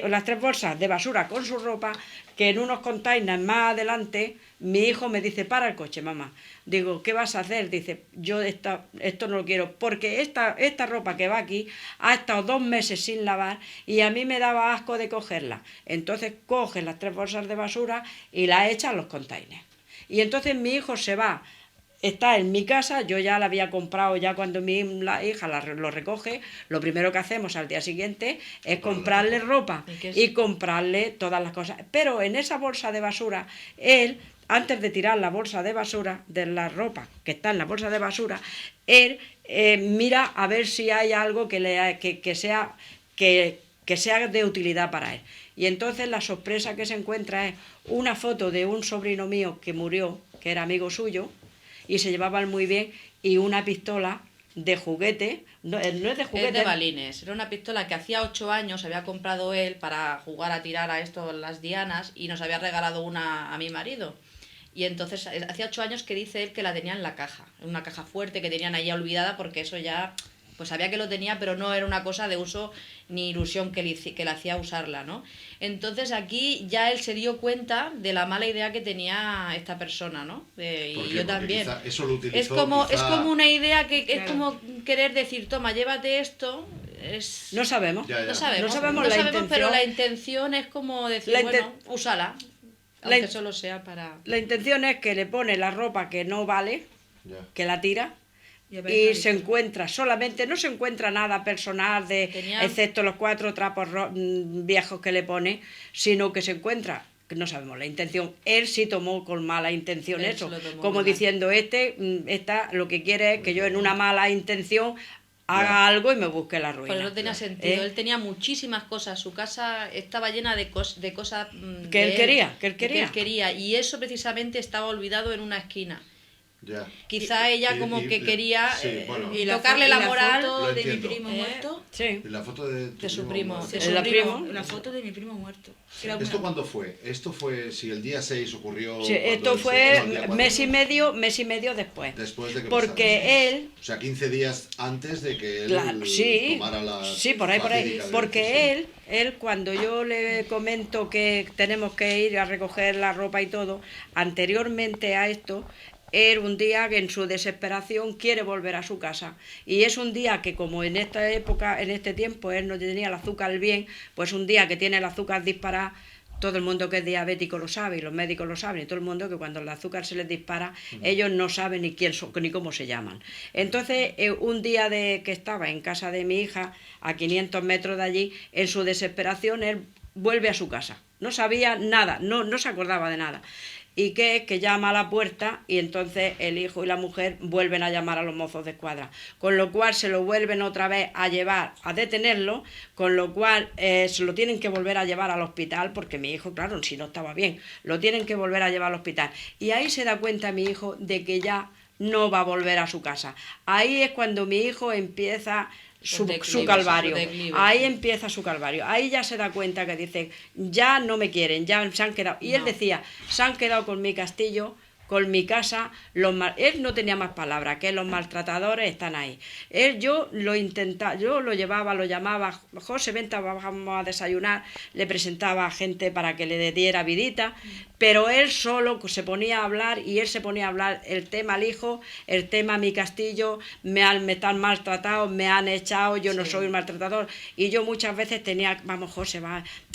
las 3 bolsas de basura con su ropa, que en unos containers más adelante mi hijo me dice, para el coche, mamá. Digo, ¿qué vas a hacer? Dice, yo esto no lo quiero, porque esta ropa que va aquí ha estado 2 meses sin lavar y a mí me daba asco de cogerla. Entonces coge las 3 bolsas de basura y la echa a los containers. Y entonces mi hijo se va, está en mi casa, yo ya la había comprado ya cuando la hija lo recoge, lo primero que hacemos al día siguiente es comprarle ropa y comprarle todas las cosas. Pero en esa bolsa de basura, él, antes de tirar la bolsa de basura, de la ropa que está en la bolsa de basura, él mira a ver si hay algo que sea de utilidad para él. Y entonces la sorpresa que se encuentra es una foto de un sobrino mío que murió, que era amigo suyo, y se llevaban muy bien, y una pistola de juguete, no es de juguete. Es de balines, era una pistola que hacía 8 años había comprado él para jugar a tirar a esto las dianas y nos había regalado una a mi marido. Y entonces hacía 8 años que dice él que la tenía en la caja, en una caja fuerte que tenían ahí olvidada porque eso ya, pues sabía que lo tenía, pero no era una cosa de uso ni ilusión que le hacía usarla, ¿no? Entonces aquí ya él se dio cuenta de la mala idea que tenía esta persona, ¿no? Y yo también. Eso lo utilizó, es como una idea que Claro. es como querer decir, toma, llévate esto. No sabemos. Ya. No sabemos, la intención. pero la intención es como decir, bueno, úsala, aunque solo sea para... La intención es que le pone la ropa que no vale, Ya. que la tira, Y y se encuentra solamente, no se encuentra nada personal excepto los 4 trapos viejos que le pone, sino que se encuentra, que no sabemos la intención. Él sí tomó con mala intención Él eso, se lo tomó como mal. diciendo, esta lo que quiere es que yo en una mala intención haga Ya. algo y me busque la ruina. Pues no tenía sentido. ¿Eh? Él tenía muchísimas cosas. Su casa estaba llena de cosas Que él quería, que él que quería. él quería. Y eso precisamente estaba olvidado en una esquina. Ya. Quizá ella y- como y- que quería sí, bueno. Y tocarle la moral foto Lo de mi entiendo. primo muerto. Sí. Y la foto de tu de su primo. muerto. De ¿La su primo? La foto de mi primo muerto. Era ¿Esto una- cuándo fue? Esto fue, si el día 6 ocurrió... Sí, cuando esto el fue no, el día 4. mes y medio después. Después de que Porque pasara. él, O sea, 15 días antes de que él claro, sí, tomara la sí, por ahí, fatídica porque decisión. él cuando yo le comento que tenemos que ir a recoger la ropa y todo, anteriormente a esto, él un día que en su desesperación quiere volver a su casa. Y es un día que como en esta época, en este tiempo, él no tenía el azúcar bien, pues un día que tiene el azúcar disparado, todo el mundo que es diabético lo sabe, y los médicos lo saben, y todo el mundo que cuando el azúcar se les dispara, ellos no saben ni quién son, ni cómo se llaman. Entonces, un día que estaba en casa de mi hija, a 500 metros de allí, en su desesperación, él vuelve a su casa. No sabía nada, no se acordaba de nada. ¿Y qué es? Que llama a la puerta y entonces el hijo y la mujer vuelven a llamar a los mozos de escuadra. Con lo cual se lo vuelven otra vez a llevar, a detenerlo, con lo cual se lo tienen que volver a llevar al hospital, porque mi hijo, claro, si no estaba bien, lo tienen que volver a llevar al hospital. Y ahí se da cuenta mi hijo de que ya no va a volver a su casa. Ahí es cuando mi hijo empieza su calvario. Ahí empieza su calvario. Ahí ya se da cuenta que dice, ya no me quieren, ya se han quedado. Y él decía, se han quedado con mi castillo, con mi casa. Él no tenía más palabras, que los maltratadores están ahí. Yo lo llevaba, lo llamaba, José, vente, vamos a desayunar. Le presentaba a gente para que le diera vidita. Pero él solo se ponía a hablar, y él se ponía a hablar el tema al hijo, el tema mi castillo, me están maltratados, me han echado, yo no soy un maltratador. Y yo muchas veces tenía, vamos José,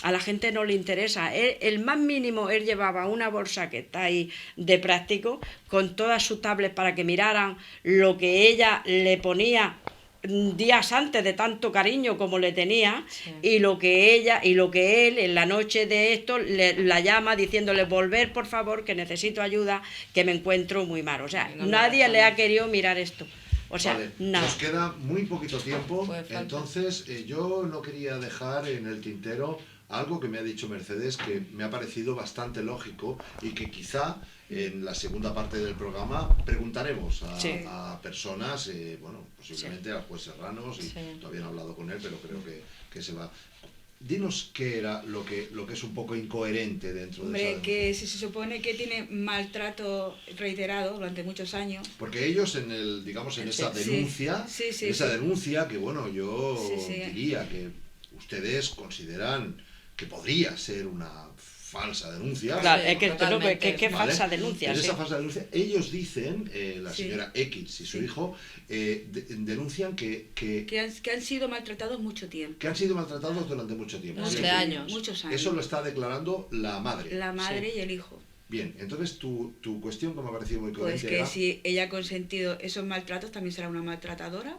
a la gente no le interesa. El más mínimo, él llevaba una bolsa que está ahí de práctico, con todas sus tablets para que miraran lo que ella le ponía días antes, de tanto cariño como le tenía, y lo que él en la noche de esto la llama diciéndole, volver por favor, que necesito ayuda, que me encuentro muy mal. O sea, nadie le ha querido mirar esto. O sea, Vale, nada. nos queda muy poquito tiempo, Pues falta. entonces yo no quería dejar en el tintero algo que me ha dicho Mercedes que me ha parecido bastante lógico y que quizá en la segunda parte del programa preguntaremos a personas, bueno, posiblemente al juez Serranos, y todavía no he hablado con él, pero creo que se va. Dinos qué era lo que es un poco incoherente dentro de esa denuncia. Que se supone que tiene maltrato reiterado durante muchos años. Porque ellos en esa denuncia, denuncia que bueno, yo diría que ustedes consideran que podría ser una falsa denuncia. Claro, es que falsa denuncia. En esa falsa denuncia, ellos dicen, la señora X y su hijo, denuncian que han sido maltratados mucho tiempo. Que han sido maltratados durante mucho tiempo. Muchos años. Muchos años. Eso lo está declarando la madre. La madre y el hijo. Bien, entonces tu cuestión que me ha parecido muy coherente pues que si ella ha consentido esos maltratos, ¿también será una maltratadora?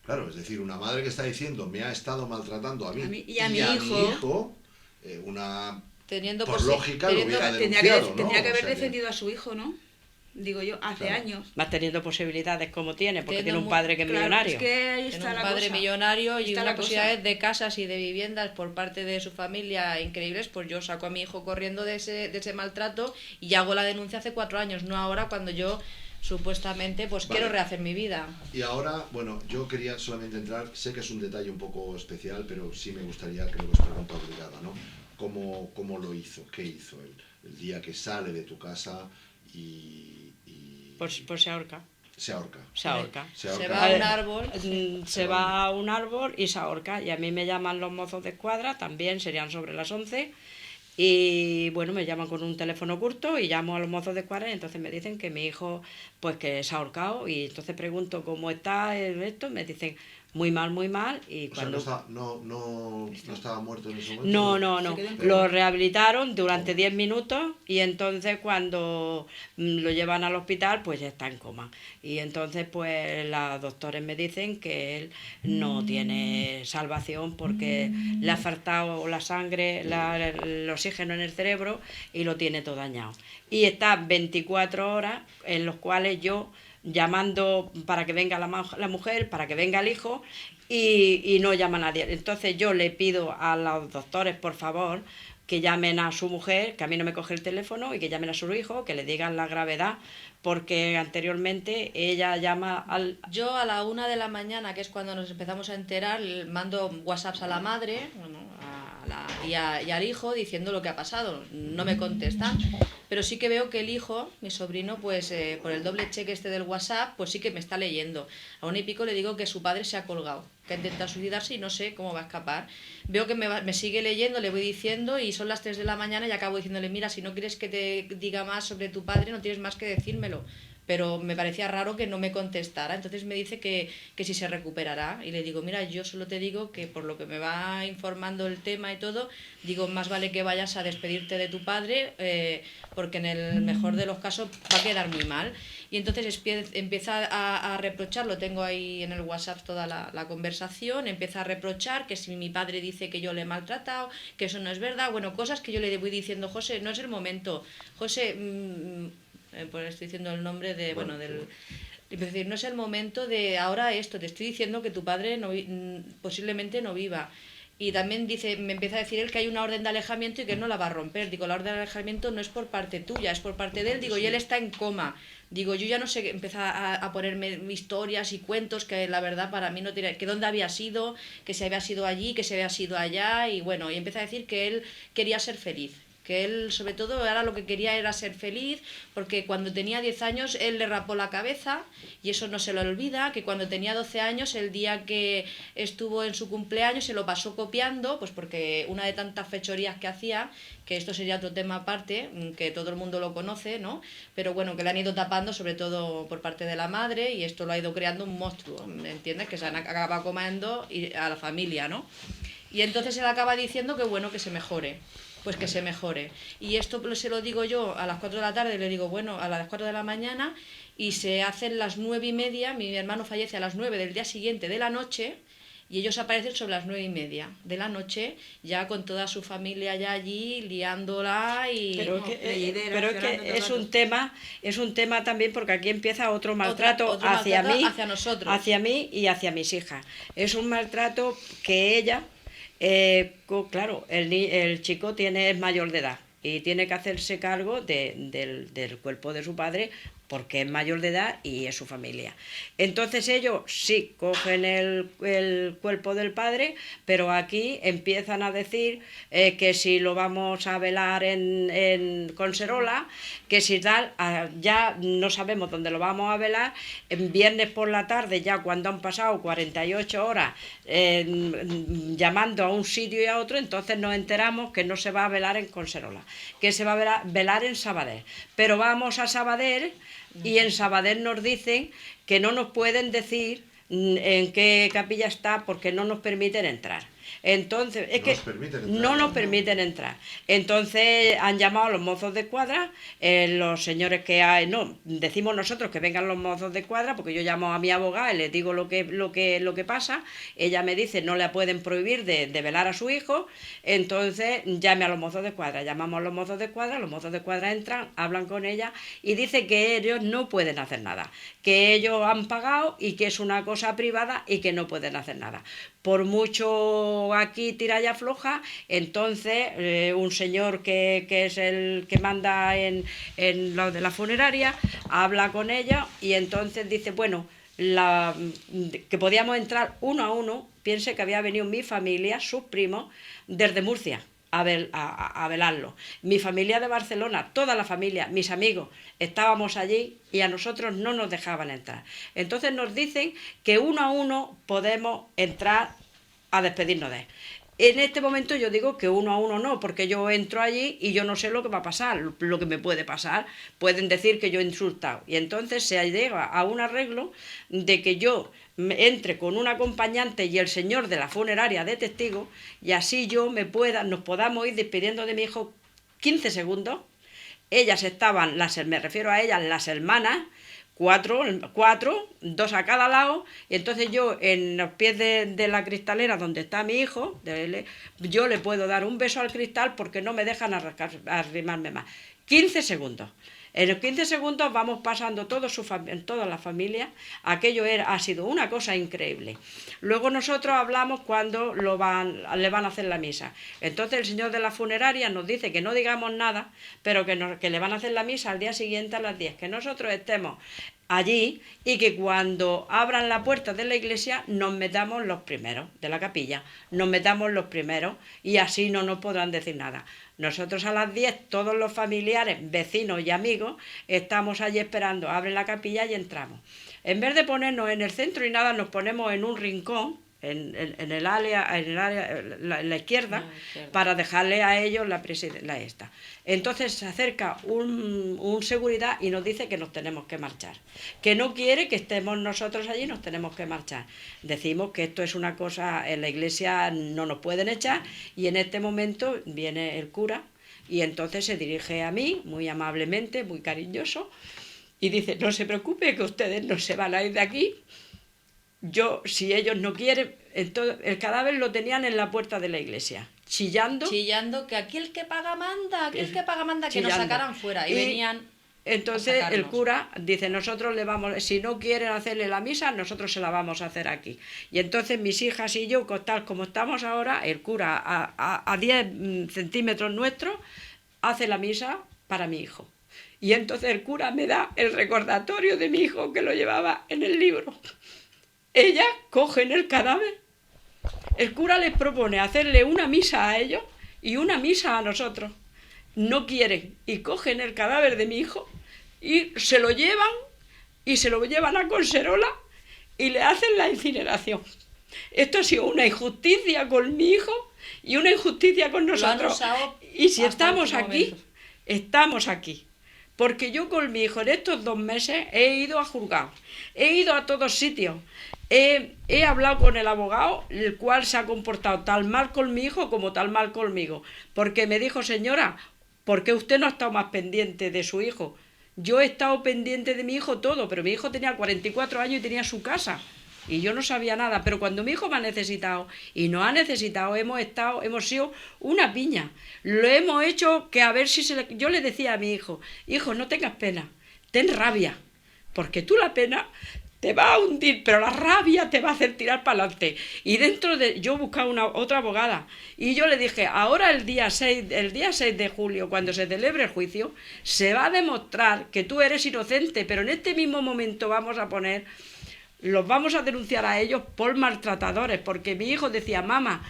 Claro, es decir, una madre que está diciendo me ha estado maltratando a mí y a mi hijo, por lógica lo hubiera denunciado, ¿no? Tendría que haber defendido a su hijo, ¿no? Digo yo, hace años. Más teniendo posibilidades como tiene, porque tiene un padre que es millonario. Es que ahí está tiene un la padre cosa. millonario y Está una la posibilidad cosa. de casas y de viviendas por parte de su familia increíbles. Pues yo saco a mi hijo corriendo de ese maltrato y hago la denuncia hace 4 años, no ahora cuando yo supuestamente quiero rehacer mi vida. Y ahora, bueno, yo quería solamente entrar, sé que es un detalle un poco especial, pero sí me gustaría, creo que es pregunta obligada, ¿no? ¿Cómo lo hizo? ¿Qué hizo él? El día que sale de tu casa Pues se ahorca. Se ahorca. Se ahorca. Se va a un árbol. Se va a un árbol y se ahorca. Y a mí me llaman los mozos de escuadra, también serían sobre las 11. Y bueno, me llaman con un teléfono curto y llamo a los mozos de escuadra y entonces me dicen que mi hijo pues que se ha ahorcado. Y entonces pregunto cómo está esto, me dicen muy mal, y cuando... O sea, no estaba muerto en ese momento. No. Lo rehabilitaron durante 10 minutos y entonces cuando lo llevan al hospital pues ya está en coma. Y entonces pues los doctores me dicen que él no tiene salvación porque le ha faltado la sangre, el oxígeno en el cerebro y lo tiene todo dañado. Y está 24 horas en los cuales yo llamando para que venga la mujer, para que venga el hijo y no llama a nadie. Entonces yo le pido a los doctores, por favor, que llamen a su mujer, que a mí no me coge el teléfono, y que llamen a su hijo, que le digan la gravedad, porque anteriormente ella llama al... Yo a la 1 de la mañana, que es cuando nos empezamos a enterar, mando WhatsApps a la madre y al hijo diciendo lo que ha pasado. No me contestan, pero sí que veo que el hijo, mi sobrino, pues por el doble cheque del WhatsApp, pues sí que me está leyendo. A 1:00 le digo que su padre se ha colgado, que ha intentado suicidarse y no sé cómo va a escapar. Veo que me sigue leyendo, le voy diciendo y son las 3 de la mañana y acabo diciéndole, mira, si no quieres que te diga más sobre tu padre, no tienes más que decírmelo. Pero me parecía raro que no me contestara. Entonces me dice que si se recuperará. Y le digo, mira, yo solo te digo que por lo que me va informando el tema y todo, digo, más vale que vayas a despedirte de tu padre, porque en el mejor de los casos va a quedar muy mal. Y entonces empieza a reprochar, lo tengo ahí en el WhatsApp toda la conversación, empieza a reprochar que si mi padre dice que yo le he maltratado, que eso no es verdad. Bueno, cosas que yo le voy diciendo, José, no es el momento. José... pues estoy diciendo el nombre de es decir, no es el momento de ahora esto, te estoy diciendo que tu padre posiblemente no viva. Y también me empieza a decir él que hay una orden de alejamiento y que él no la va a romper. Digo, la orden de alejamiento no es por parte tuya, es por parte de él. Digo, y él está en coma. Digo, yo ya no sé, empieza a ponerme historias y cuentos que la verdad para mí no tiene, que dónde había sido, que se había sido allí, que se había sido allá, y bueno, y empieza a decir que él quería ser feliz. Que él, sobre todo, ahora lo que quería era ser feliz, porque cuando tenía 10 años él le rapó la cabeza, y eso no se lo olvida, que cuando tenía 12 años, el día que estuvo en su cumpleaños, se lo pasó copiando, pues porque una de tantas fechorías que hacía, que esto sería otro tema aparte, que todo el mundo lo conoce, ¿no? Pero bueno, que le han ido tapando, sobre todo por parte de la madre, y esto lo ha ido creando un monstruo, ¿me entiendes? Que se han acabado comiendo a la familia, ¿no? Y entonces él acaba diciendo que bueno, que se mejore. Pues que se mejore. Y esto se lo digo yo a las 4 de la tarde, le digo, bueno, a las 4 de la mañana, y se hacen las 9:30, mi hermano fallece a las 9 del día siguiente de la noche, y ellos aparecen sobre las 9:30 de la noche, ya con toda su familia ya allí, liándola y... Pero es que es un tema también, porque aquí empieza otro maltrato, hacia nosotros. Hacia mí y hacia mis hijas. Es un maltrato que ella... Claro, el chico es mayor de edad y tiene que hacerse cargo del cuerpo de su padre porque es mayor de edad y es su familia. Entonces ellos sí cogen el cuerpo del padre, pero aquí empiezan a decir que si lo vamos a velar en Conserola, que si tal, ya no sabemos dónde lo vamos a velar, en viernes por la tarde, ya cuando han pasado 48 horas llamando a un sitio y a otro, entonces nos enteramos que no se va a velar en Conserola, que se va a velar en Sabadell. Pero vamos a Sabadell y en Sabadell nos dicen que no nos pueden decir en qué capilla está porque no nos permiten entrar. Entonces, es que no nos permiten entrar. Entonces han llamado a los mozos de escuadra, los señores que hay, no, decimos nosotros que vengan los mozos de escuadra, porque yo llamo a mi abogada y les digo lo que pasa. Ella me dice no le pueden prohibir de velar a su hijo, entonces llame a los mozos de escuadra, llamamos a los mozos de escuadra entran, hablan con ella y dice que ellos no pueden hacer nada, que ellos han pagado y que es una cosa privada y que no pueden hacer nada. Por mucho aquí tira y afloja, entonces un señor que es el que manda en lo de la funeraria habla con ella y entonces dice, bueno, que podíamos entrar uno a uno. Piense que había venido mi familia, sus primos, desde Murcia a velarlo. Mi familia de Barcelona, toda la familia, mis amigos, estábamos allí y a nosotros no nos dejaban entrar. Entonces nos dicen que uno a uno podemos entrar a despedirnos de él. En este momento yo digo que uno a uno no, porque yo entro allí y yo no sé lo que va a pasar, lo que me puede pasar. Pueden decir que yo he insultado. Y entonces se llega a un arreglo de que yo entre con un acompañante y el señor de la funeraria de testigo, y así nos podamos ir despidiendo de mi hijo 15 segundos. Ellas estaban, me refiero a ellas, las hermanas, cuatro, dos a cada lado, y entonces yo en los pies de la cristalera donde está mi hijo, yo le puedo dar un beso al cristal porque no me dejan arrimarme más. 15 segundos. En los 15 segundos vamos pasando toda la familia. Aquello ha sido una cosa increíble. Luego nosotros hablamos cuando le van a hacer la misa. Entonces el señor de la funeraria nos dice que no digamos nada, pero que le van a hacer la misa al día siguiente a las 10. Que nosotros estemos allí y que cuando abran la puerta de la iglesia nos metamos los primeros de la capilla, nos metamos los primeros y así no nos podrán decir nada. Nosotros a las 10, todos los familiares, vecinos y amigos, estamos allí esperando, abren la capilla y entramos. En vez de ponernos en el centro y nada, nos ponemos en un rincón, en la izquierda, para dejarle a ellos la esta. Entonces se acerca un seguridad y nos dice que nos tenemos que marchar, que no quiere que estemos nosotros allí, nos tenemos que marchar. Decimos que esto es una cosa, en la iglesia no nos pueden echar, y en este momento viene el cura y entonces se dirige a mí muy amablemente, muy cariñoso, y dice, no se preocupe que ustedes no se van a ir de aquí. Si ellos no quieren, entonces el cadáver lo tenían en la puerta de la iglesia, chillando, que aquí el que paga manda, que chillando. nos sacaran fuera. Y venían. Entonces el cura dice, nosotros si no quieren hacerle la misa, nosotros se la vamos a hacer aquí. Y entonces mis hijas y yo, tal como estamos ahora, el cura a 10 centímetros nuestros, hace la misa para mi hijo. Y entonces el cura me da el recordatorio de mi hijo que lo llevaba en el libro. Ellas cogen el cadáver, el cura les propone hacerle una misa a ellos y una misa a nosotros. No quieren y cogen el cadáver de mi hijo y se lo llevan a Conserola y le hacen la incineración. Esto ha sido una injusticia con mi hijo y una injusticia con nosotros. Y si estamos aquí, estamos aquí. Porque yo con mi hijo en estos 2 meses he ido a juzgados, he ido a todos sitios, he hablado con el abogado, el cual se ha comportado tal mal con mi hijo como tal mal conmigo. Porque me dijo, señora, ¿por qué usted no ha estado más pendiente de su hijo? Yo he estado pendiente de mi hijo todo, pero mi hijo tenía 44 años y tenía su casa. Y yo no sabía nada, pero cuando mi hijo me ha necesitado y nos ha necesitado, hemos sido una piña. Lo hemos hecho que a ver si yo le decía a mi hijo, no tengas pena, ten rabia, porque tú la pena te va a hundir, pero la rabia te va a hacer tirar para adelante. Y yo buscaba otra abogada, y yo le dije, ahora el día 6 de julio, cuando se celebre el juicio, se va a demostrar que tú eres inocente, pero en este mismo momento los vamos a denunciar a ellos por maltratadores, porque mi hijo decía, mamá,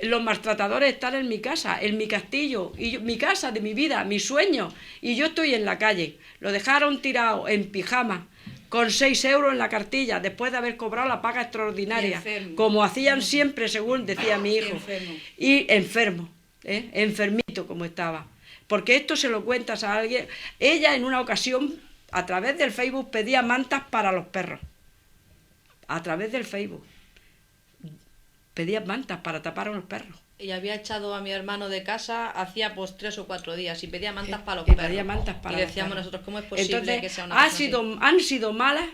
los maltratadores están en mi casa, en mi castillo, mi casa de mi vida, mi sueño, y yo estoy en la calle. Lo dejaron tirado en pijama, con 6 euros en la cartilla, después de haber cobrado la paga extraordinaria, como hacían siempre, según decía mi hijo. Y enfermo, enfermito como estaba. Porque esto se lo cuentas a alguien. Ella en una ocasión, a través del Facebook, pedía mantas para los perros. A través del Facebook. Pedía mantas para tapar a los perros. Y había echado a mi hermano de casa hacía pues 3 o 4 días y pedía mantas para los y perros. pedía mantas para y decíamos los perros. nosotros, ¿cómo es posible Entonces, que sea una cosa así? han sido malas.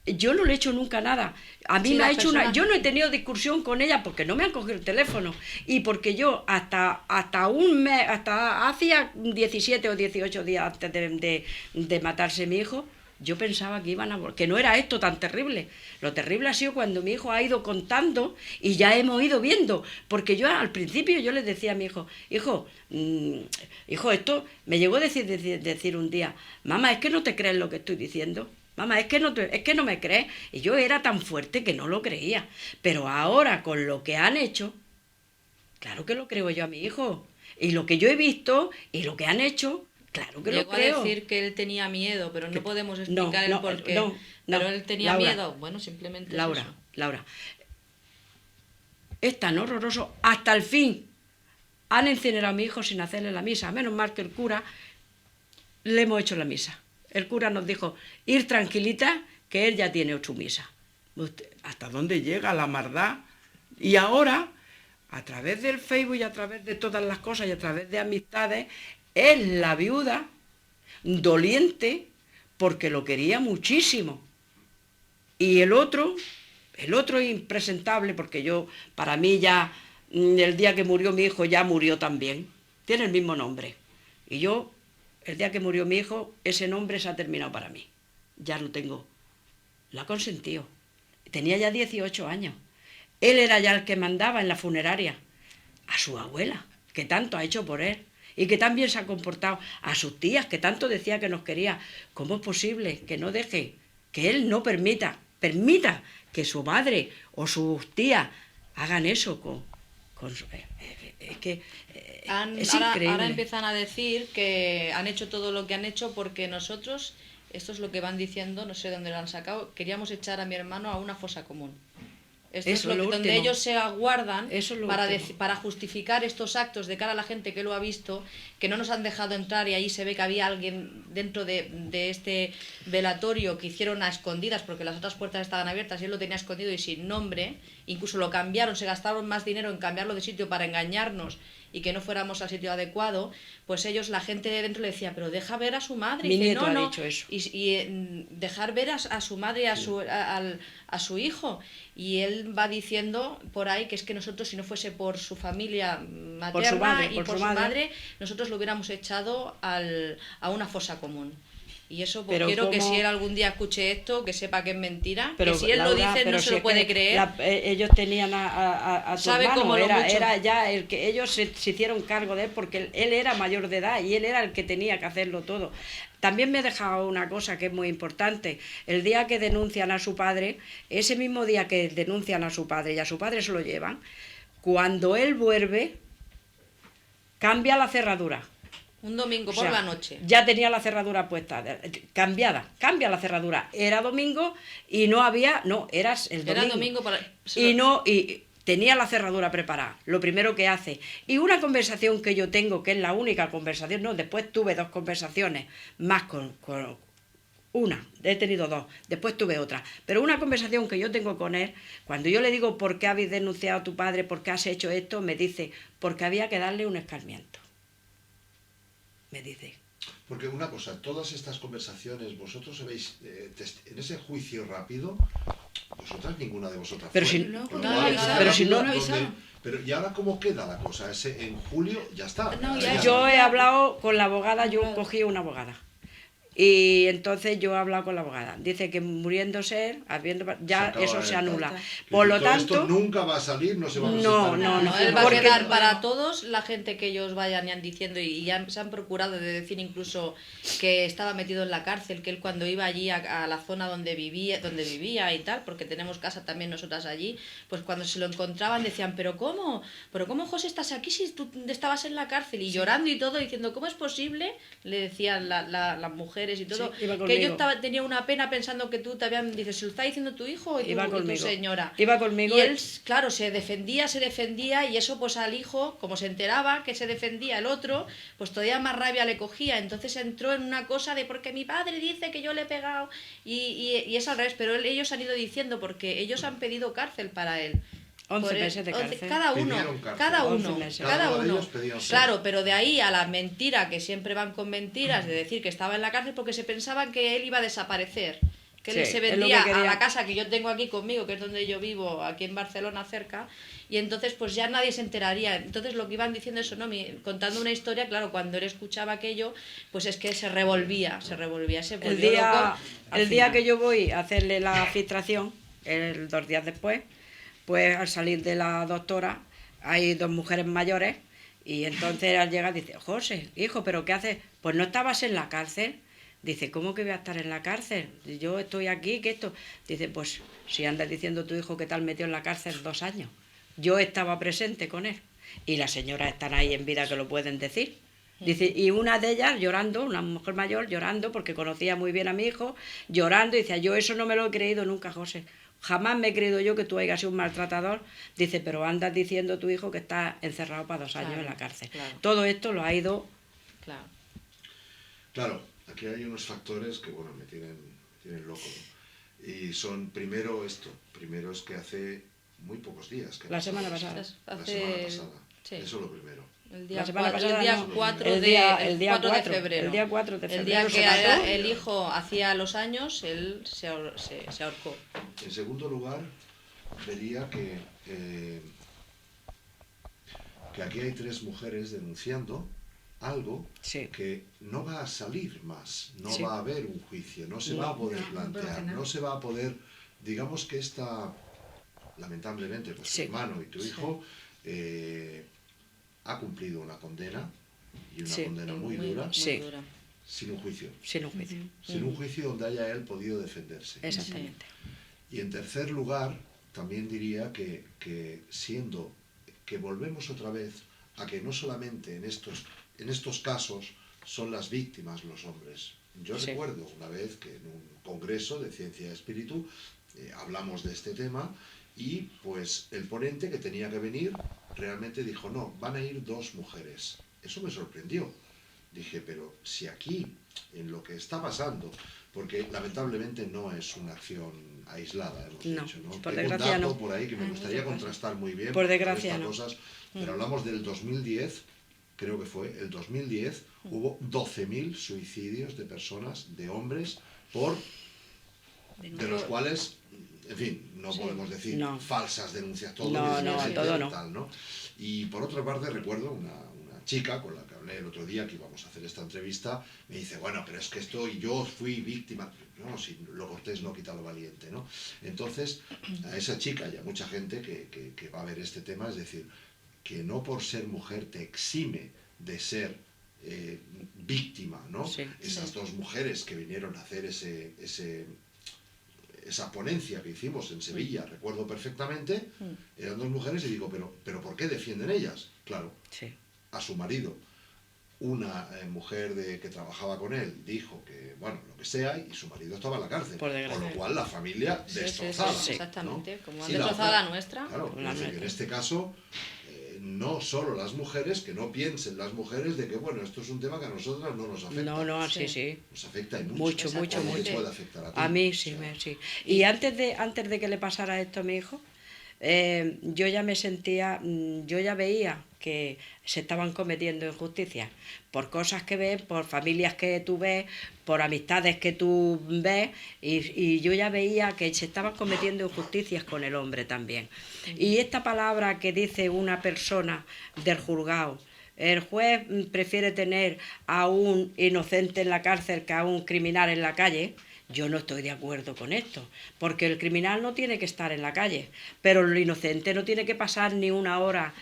Yo no le he hecho nunca nada. A mí Sí, me ha las hecho personas- yo no he tenido discusión con ella porque no me han cogido el teléfono. Y porque yo hasta un mes, hasta hacía 17 o 18 días antes de matarse mi hijo, yo pensaba que que no era esto tan terrible. Lo terrible ha sido cuando mi hijo ha ido contando y ya hemos ido viendo. Porque yo al principio yo le decía a mi hijo, hijo, esto me llegó a decir un día, mamá, es que no te crees lo que estoy diciendo. Mamá, es que no me crees. Y yo era tan fuerte que no lo creía. Pero ahora, con lo que han hecho, claro que lo creo yo a mi hijo. Y lo que yo he visto y lo que han hecho, claro que Llegó lo creo. a decir que él tenía miedo, pero no podemos No, explicar el por qué. no, pero él tenía Laura, miedo. Bueno, simplemente Laura, es eso. Laura, es tan horroroso. Hasta el fin han incinerado a mi hijo sin hacerle la misa. Menos mal que el cura le hemos hecho la misa. El cura nos dijo, ir tranquilita, que él ya tiene su misa. ¿Hasta dónde llega la maldad? Y ahora, a través del Facebook y a través de todas las cosas y a través de amistades, es la viuda doliente porque lo quería muchísimo. Y el otro impresentable, porque para mí ya, el día que murió mi hijo ya murió también. Tiene el mismo nombre. Y yo, el día que murió mi hijo, ese nombre se ha terminado para mí. Ya no tengo. Lo ha consentido. Tenía ya 18 años. Él era ya el que mandaba en la funeraria. A su abuela, que tanto ha hecho por él. Y que tan bien se ha comportado. A sus tías, que tanto decía que nos quería. ¿Cómo es posible que no deje, que él no permita que su madre o sus tías hagan eso con su... Es que es increíble. Ahora empiezan a decir que han hecho todo lo que han hecho porque nosotros, esto es lo que van diciendo, no sé dónde lo han sacado, queríamos echar a mi hermano a una fosa común. Esto Eso es es lo donde último. ellos se aguardan Eso es lo para, último. para justificar estos actos de cara a la gente que lo ha visto, que no nos han dejado entrar y ahí se ve que había alguien dentro de este velatorio que hicieron a escondidas porque las otras puertas estaban abiertas y él lo tenía escondido y sin nombre, incluso lo cambiaron, se gastaron más dinero en cambiarlo de sitio para engañarnos y que no fuéramos al sitio adecuado, pues ellos, la gente de dentro le decía, pero deja ver a su madre. Mi y dice, nieto ha dicho eso. Y dejar ver a su madre y a su hijo. Y él va diciendo por ahí que es que nosotros, si no fuese por su familia materna Por su madre, y por por su su madre. madre, nosotros lo hubiéramos echado a una fosa común. Y eso pues, Pero quiero que ¿cómo? si él algún día escuche esto, que sepa que es mentira, Pero, que si él Laura, lo dice pero no si se lo es puede que creer. ellos tenían a tu Sabe hermano, cómo lo mucho. era ya el que ellos se hicieron cargo de él porque él era mayor de edad y él era el que tenía que hacerlo todo. También me he dejado una cosa que es muy importante. El día que denuncian a su padre, ese mismo día que denuncian a su padre y a su padre se lo llevan, cuando él vuelve, cambia la cerradura. Un domingo O por sea, la noche. Ya tenía la cerradura puesta, cambia la cerradura. Era domingo y no había, era el domingo. Era domingo para... Y tenía la cerradura preparada, lo primero que hace. Y una conversación que yo tengo, que es la única conversación, después tuve 2 conversaciones, más con una, he tenido 2, después tuve otra. Pero una conversación que yo tengo con él, cuando yo le digo por qué habéis denunciado a tu padre, por qué has hecho esto, me dice, porque había que darle un escarmiento. Me dice. Porque una cosa, todas estas conversaciones, vosotros habéis, en ese juicio rápido, vosotras ninguna de vosotras Pero fue. si- No, Con no lo cual, avisaron, pero si no- donde- avisaron. pero ¿y ahora cómo queda la cosa? En julio ya está. No, Ya- ya- Yo he hablado con la abogada, yo cogí una abogada. Y entonces yo he hablado con la abogada. Dice que muriéndose él, ya eso se anula. Por lo tanto, esto nunca va a salir, no se va a No, presentar. no, No, él va a porque- quedar para todos, la gente que ellos vayan diciendo, y ya se han procurado de decir incluso que estaba metido en la cárcel, que él cuando iba allí a la zona donde vivía y tal, porque tenemos casa también nosotras allí, pues cuando se lo encontraban decían, ¿pero cómo José estás aquí si tú estabas en la cárcel? Y llorando y todo, diciendo, ¿cómo es posible? Le decían las mujeres y todo, Sí, iba que yo conmigo. tenía una pena pensando que tú te habían, dices, ¿se lo está diciendo tu hijo Iba y tu conmigo. señora? Iba conmigo. Y él, claro, se defendía y eso pues al hijo, como se enteraba que se defendía el otro, pues todavía más rabia le cogía. Entonces entró en una cosa de porque mi padre dice que yo le he pegado y es al revés, pero ellos han ido diciendo porque ellos han pedido cárcel para él. 11 Por meses de 11 cárcel. Cada uno, Pidieron cárcel. cada 11 uno, meses. cada Cada uno de uno. ellos pedía 11. Claro, pero de ahí a la mentira, que siempre van con mentiras, de decir que estaba en la cárcel porque se pensaban que él iba a desaparecer. Que él Sí, se es lo que vendría a quería. la casa que yo tengo aquí conmigo, que es donde yo vivo, aquí en Barcelona cerca, y entonces pues ya nadie se enteraría. Entonces lo que iban diciendo eso, ¿no? Contando una historia, claro, cuando él escuchaba aquello, pues es que se revolvía, se volvió El día, loco al el día final. que yo voy a hacerle la filtración, 2 días después, pues al salir de la doctora hay 2 mujeres mayores y entonces al llegar dice, José, hijo, ¿pero qué haces? Pues no estabas en la cárcel. Dice, ¿cómo que voy a estar en la cárcel? Yo estoy aquí, que esto... Dice, pues si andas diciendo tu hijo que tal metió en la cárcel 2 años. Yo estaba presente con él. Y las señoras están ahí en vida que lo pueden decir. Dice, y una de ellas llorando, una mujer mayor llorando, porque conocía muy bien a mi hijo, llorando, y decía, yo eso no me lo he creído nunca, José. Jamás me he creído yo que tú hayas sido un maltratador. Dice, pero andas diciendo tu hijo que está encerrado para 2 años Claro, en la cárcel. claro. Todo esto lo ha ido... Claro. Claro, aquí hay unos factores que, bueno, me tienen loco, ¿no? Y son, primero es que hace muy pocos días que La pasó semana esto. pasada. La semana pasada. Sí. Eso es lo primero. El La día, semana 4, pasada el día no. 4 El de, día- el el día 4 de 4, febrero. el día 4 de El día febrero que se mató. el hijo hacía los años, él se ahorcó. En segundo lugar, vería que aquí hay 3 mujeres denunciando algo Sí. que no va a salir más, no Sí. va a haber un juicio, no se No. va a poder No, no puede plantear, hacer nada. no se va a poder, digamos que lamentablemente, pues Sí. tu hermano y tu hijo ha cumplido una condena, y una Sí. condena muy dura, Sí. dura. sin un juicio, Sin un juicio. sin un juicio donde haya él podido defenderse. Exactamente. Y en tercer lugar, también diría que siendo que volvemos otra vez a que no solamente en estos casos son las víctimas los hombres. Yo Sí. recuerdo una vez que en un congreso de Ciencia y Espíritu hablamos de este tema y pues el ponente que tenía que venir realmente dijo, no, van a ir 2 mujeres. Eso me sorprendió. Dije, pero si aquí, en lo que está pasando, porque lamentablemente no es una acción aislada, hemos No, dicho, ¿no? por Tengo un desgracia dato no. por ahí que me gustaría contrastar muy bien. Por porque desgracia estas no. cosas, pero hablamos del 2010, creo que fue el 2010, hubo 12.000 suicidios de personas, de hombres, de los cuales, en fin, no podemos decir No. falsas denuncias, todo No, es no, gente todo no. tal, ¿no? Y por otra parte recuerdo una chica con la que hablé el otro día que íbamos a hacer esta entrevista, me dice, bueno, pero es que yo fui víctima, no, si lo cortés no quita lo valiente, ¿no? Entonces, a esa chica y a mucha gente que va a ver este tema, es decir, que no por ser mujer te exime de ser víctima, ¿no? Sí. Esas 2 mujeres que vinieron a hacer esa ponencia que hicimos en Sevilla, recuerdo perfectamente, eran 2 mujeres y digo, pero ¿por qué defienden ellas? Claro, Sí. a su marido. Una mujer que trabajaba con él dijo que, bueno, lo que sea, y su marido estaba en la cárcel. Por desgracia. Con lo cual la familia Sí, sí, destrozada. sí, ¿no? exactamente, como han Sí, la destrozado otra- la nuestra. Claro, La es decir, nuestra. en este caso, no solo las mujeres, que no piensen las mujeres de que, bueno, esto es un tema que a nosotras no nos afecta. No, no, sí, Sí. sí. Nos afecta y mucho. Mucho, mucho, ¿Cómo te mucho. puede afectar a ti? A mí sí, O sea, sí. Y antes de que le pasara esto a mi hijo, yo ya me sentía, yo ya veía que se estaban cometiendo injusticias por cosas que ves, por familias que tú ves, por amistades que tú ves, y yo ya veía que se estaban cometiendo injusticias con el hombre también. Y esta palabra que dice una persona del juzgado, el juez prefiere tener a un inocente en la cárcel que a un criminal en la calle. Yo no estoy de acuerdo con esto, porque el criminal no tiene que estar en la calle, pero el inocente no tiene que pasar ni una hora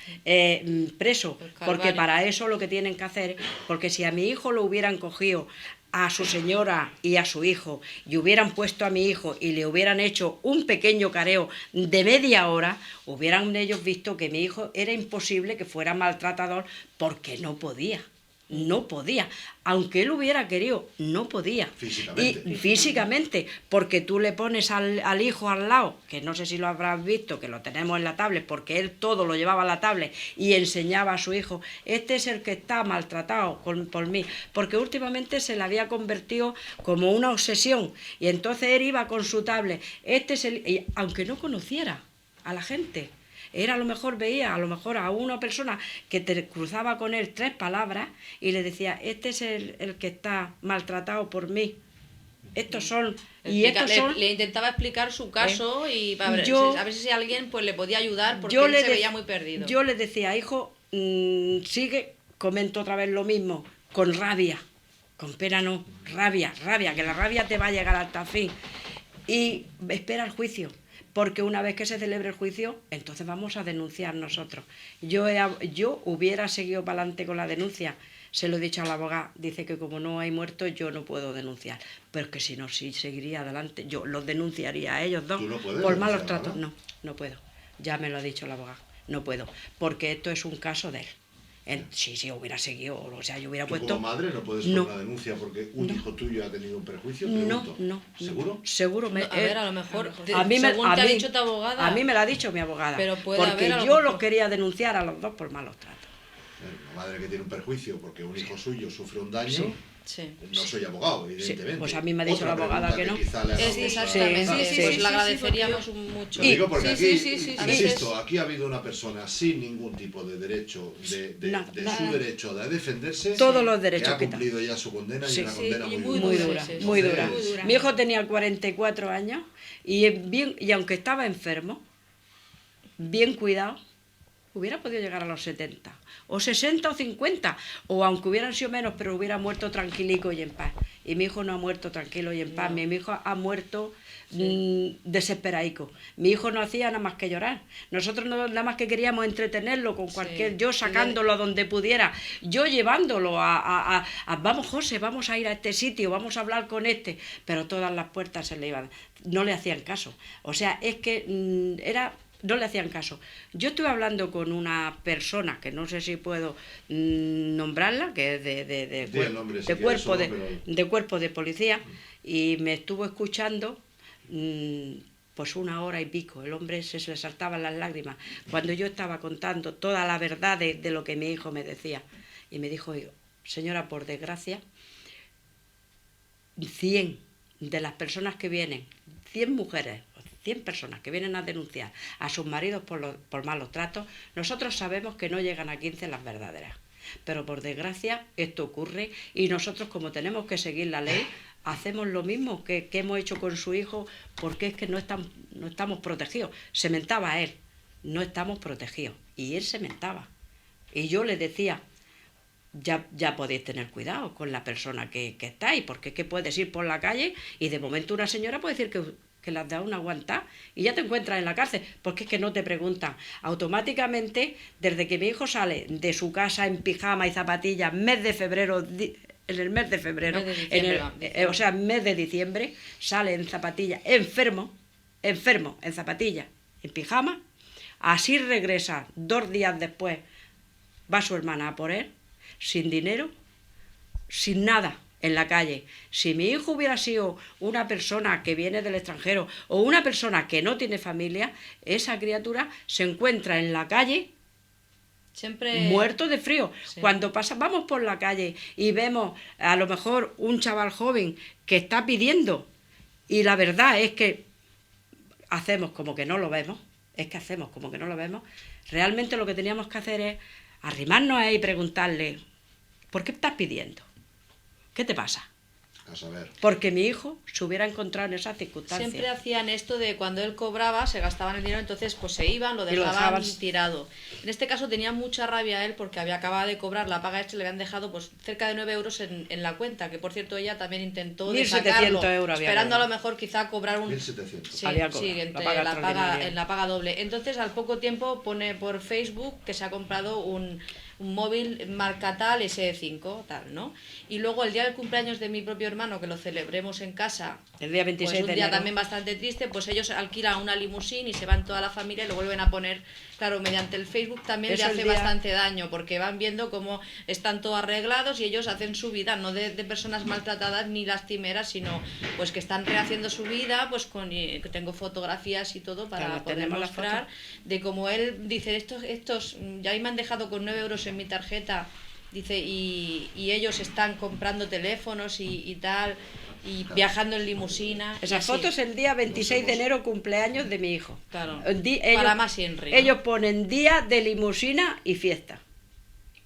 preso, porque para eso lo que tienen que hacer, porque si a mi hijo lo hubieran cogido a su señora y a su hijo y hubieran puesto a mi hijo y le hubieran hecho un pequeño careo de media hora, hubieran ellos visto que mi hijo era imposible que fuera maltratador porque no podía. No podía, aunque él hubiera querido, no podía. Físicamente. Y físicamente, porque tú le pones al hijo al lado, que no sé si lo habrás visto, que lo tenemos en la tablet, porque él todo lo llevaba a la tablet y enseñaba a su hijo, este es el que está maltratado por mí, porque últimamente se le había convertido como una obsesión, y entonces él iba con su tablet, este es y aunque no conociera a la gente. Era a lo mejor veía a una persona que te cruzaba con él 3 palabras y le decía, este es el que está maltratado por mí. Estos son... Le intentaba explicar su caso y a ver si alguien pues le podía ayudar porque él se veía muy perdido. Yo le decía, hijo, sigue, comento otra vez lo mismo, con rabia, con pena no, rabia, que la rabia te va a llegar hasta el fin. Y espera el juicio. Porque una vez que se celebre el juicio, entonces vamos a denunciar nosotros. Yo hubiera seguido para adelante con la denuncia, se lo he dicho al abogado, dice que como no hay muertos yo no puedo denunciar, pero es que si no, sí seguiría adelante, yo los denunciaría a ellos dos. ¿Tú no puedes por malos denunciar, tratos? No puedo, ya me lo ha dicho el abogado, no puedo, porque esto es un caso de él. Si hubiera seguido, o sea, yo hubiera puesto... ¿Como madre no puedes poner una denuncia porque un hijo tuyo ha tenido un prejuicio? No. ¿Seguro? Seguro. A ver, a lo mejor, según te ha dicho tu abogada... A mí me lo ha dicho mi abogada, pero puede porque haber, yo los quería denunciar a los dos por malos tratos. Una madre que tiene un perjuicio porque un hijo suyo sufre un daño... Sí. No soy abogado, evidentemente. Sí, pues a mí me ha dicho la abogada que no. Exactamente. Pues le agradeceríamos mucho. Lo digo porque aquí, insisto, aquí ha habido una persona sin ningún tipo de derecho, de su derecho de defenderse, todos los derechos que ha cumplido ya su condena y una condena muy dura. Mi hijo tenía 44 años y aunque estaba enfermo, bien cuidado, hubiera podido llegar a los 70, o 60 o 50, o aunque hubieran sido menos, pero hubiera muerto tranquilico y en paz. Y mi hijo no ha muerto tranquilo y en paz, mi hijo ha muerto desesperaico. Mi hijo no hacía nada más que llorar. Nosotros nada más que queríamos entretenerlo con cualquier, yo sacándolo a donde pudiera, yo llevándolo a vamos José, vamos a ir a este sitio, vamos a hablar con este, pero todas las puertas se le iban, no le hacían caso. O sea, es que no le hacían caso. Yo estuve hablando con una persona, que no sé si puedo nombrarla, que es de cuerpo de policía, y me estuvo escuchando pues 1 hora y pico. El hombre se le saltaban las lágrimas cuando yo estaba contando toda la verdad de lo que mi hijo me decía. Y me dijo, señora, por desgracia, 100 de las personas que vienen, 100 mujeres, 100 personas que vienen a denunciar a sus maridos por malos tratos, nosotros sabemos que no llegan a 15 las verdaderas. Pero por desgracia esto ocurre y nosotros, como tenemos que seguir la ley, hacemos lo mismo que hemos hecho con su hijo, porque es que no estamos protegidos. Se mentaba él, no estamos protegidos. Y él se mentaba. Y yo le decía, ya podéis tener cuidado con la persona que estáis, porque es que puedes ir por la calle y de momento una señora puede decir que las da una aguantada y ya te encuentras en la cárcel, porque es que no te preguntan. Automáticamente, desde que mi hijo sale de su casa en pijama y zapatillas, en el mes de febrero, mes de diciembre, sale en zapatillas, enfermo, en zapatillas, en pijama, así regresa 2 días después, va su hermana a por él, sin dinero, sin nada, en la calle. Si mi hijo hubiera sido una persona que viene del extranjero o una persona que no tiene familia, esa criatura se encuentra en la calle siempre muerto de frío. Sí. Cuando vamos por la calle y vemos a lo mejor un chaval joven que está pidiendo, y la verdad es que hacemos como que no lo vemos, realmente lo que teníamos que hacer es arrimarnos a él y preguntarle, ¿por qué estás pidiendo? ¿Qué te pasa? A saber. Porque mi hijo se hubiera encontrado en esas circunstancias. Siempre hacían esto de cuando él cobraba, se gastaban el dinero, entonces pues se iban, lo Y lo dejaban dejaban. tirado. En este caso tenía mucha rabia él porque había acabado de cobrar la paga extra y le habían dejado pues cerca de 9 euros en la cuenta, que por cierto ella también intentó de 1.700 sacarlo, euros había esperando a lo cobrado. mejor quizá cobrar un... 1.700. Sí, Había sí, cobrado, entre la paga la paga, extraordinaria. en la paga doble. Entonces al poco tiempo pone por Facebook que se ha comprado un móvil marca tal, S5, tal, ¿no? Y luego el día del cumpleaños de mi propio hermano, que lo celebremos en casa, El día 26 pues un de día enero. también bastante triste, pues ellos alquilan una limusín y se van toda la familia y lo vuelven a poner, claro, mediante el Facebook también Eso le el hace día- bastante daño, porque van viendo cómo están todos arreglados y ellos hacen su vida, no de personas maltratadas ni lastimeras, sino pues que están rehaciendo su vida, pues que tengo fotografías y todo para Claro, poder tenemos las mostrar de cómo él dice, estos ya ahí me han dejado con 9 euros en mi tarjeta. Dice, y ellos están comprando teléfonos y tal, y viajando en limusina. Esas y así. fotos el día 26 de hemos- enero, cumpleaños de mi hijo. Claro. Ellos, Para más Henry, ¿no? ellos ponen día de limusina y fiesta.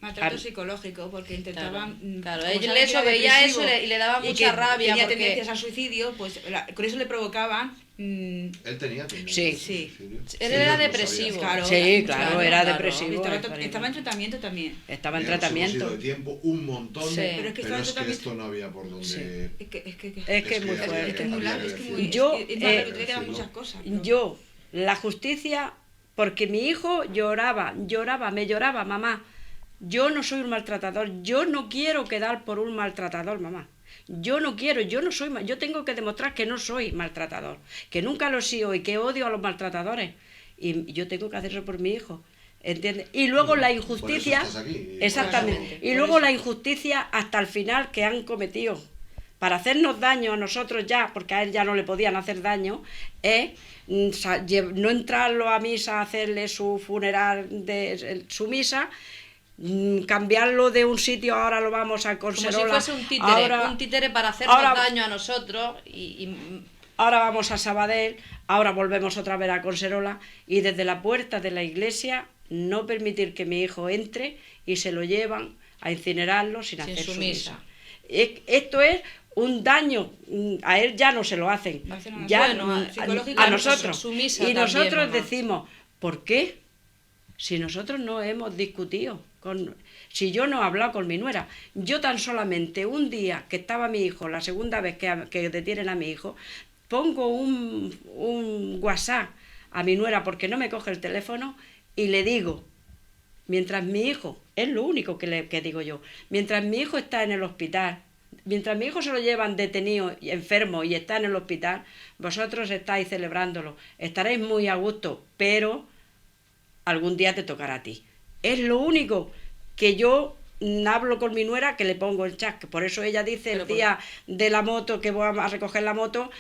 Maltrato Ah. psicológico, porque intentaban... Claro, como él sabían que eso era veía depresivo eso y le daba y mucha que rabia. tenía Porque... tendencias al suicidio, pues con eso le provocaban... Él tenía Sí. Sí. Él era yo no depresivo. sabía. Claro, Sí, claro, claro, era claro. depresivo. estaba en tratamiento también. Estaba en Ya nos hemos ido tratamiento. de tiempo un montón, Sí. Pero es que estaba en es que tratamiento. esto no había por donde... Sí. Es que Es que es muy había fuerte. Es que es muy había largo, que es que decirlo. muy... Yo, es más largo, te quedan decirlo. muchas cosas. pero- Yo, la justicia, porque mi hijo lloraba, me lloraba, mamá. Yo no soy un maltratador, yo no quiero quedar por un maltratador, mamá. Yo no quiero, yo no soy, yo tengo que demostrar que no soy maltratador, que nunca lo he sido y que odio a los maltratadores. Y yo tengo que hacerlo por mi hijo, ¿entiendes? Y luego la injusticia, Por eso estás aquí. exactamente, Por y eso. luego la injusticia hasta el final que han cometido para hacernos daño a nosotros ya, porque a él ya no le podían hacer daño, es no entrarlo a misa, hacerle su funeral, su misa, cambiarlo de un sitio, ahora lo vamos a Como si Conserola, fuese un títere para hacernos ahora- daño a nosotros ahora vamos a Sabadell, ahora volvemos otra vez a Conserola, y desde la puerta de la iglesia no permitir que mi hijo entre y se lo llevan a incinerarlo sin hacer su su misa. misa. Esto es un daño, a él ya no se lo hacen, Hacen a ya nosotros. Bueno, psicológico, a nosotros. su misa Y también, nosotros mamá. decimos, ¿por qué? Si nosotros no hemos discutido, si yo no he hablado con mi nuera, yo tan solamente un día que estaba mi hijo, la segunda vez que detienen a mi hijo, pongo un WhatsApp a mi nuera porque no me coge el teléfono y le digo, mientras mi hijo, es lo único que digo yo, mientras mi hijo está en el hospital, mientras mi hijo se lo llevan detenido y enfermo y está en el hospital, vosotros estáis celebrándolo, estaréis muy a gusto, pero algún día te tocará a ti. Es lo único que yo hablo con mi nuera, que le pongo el chat, que por eso ella dice Pero el día de la moto, que voy a recoger la moto,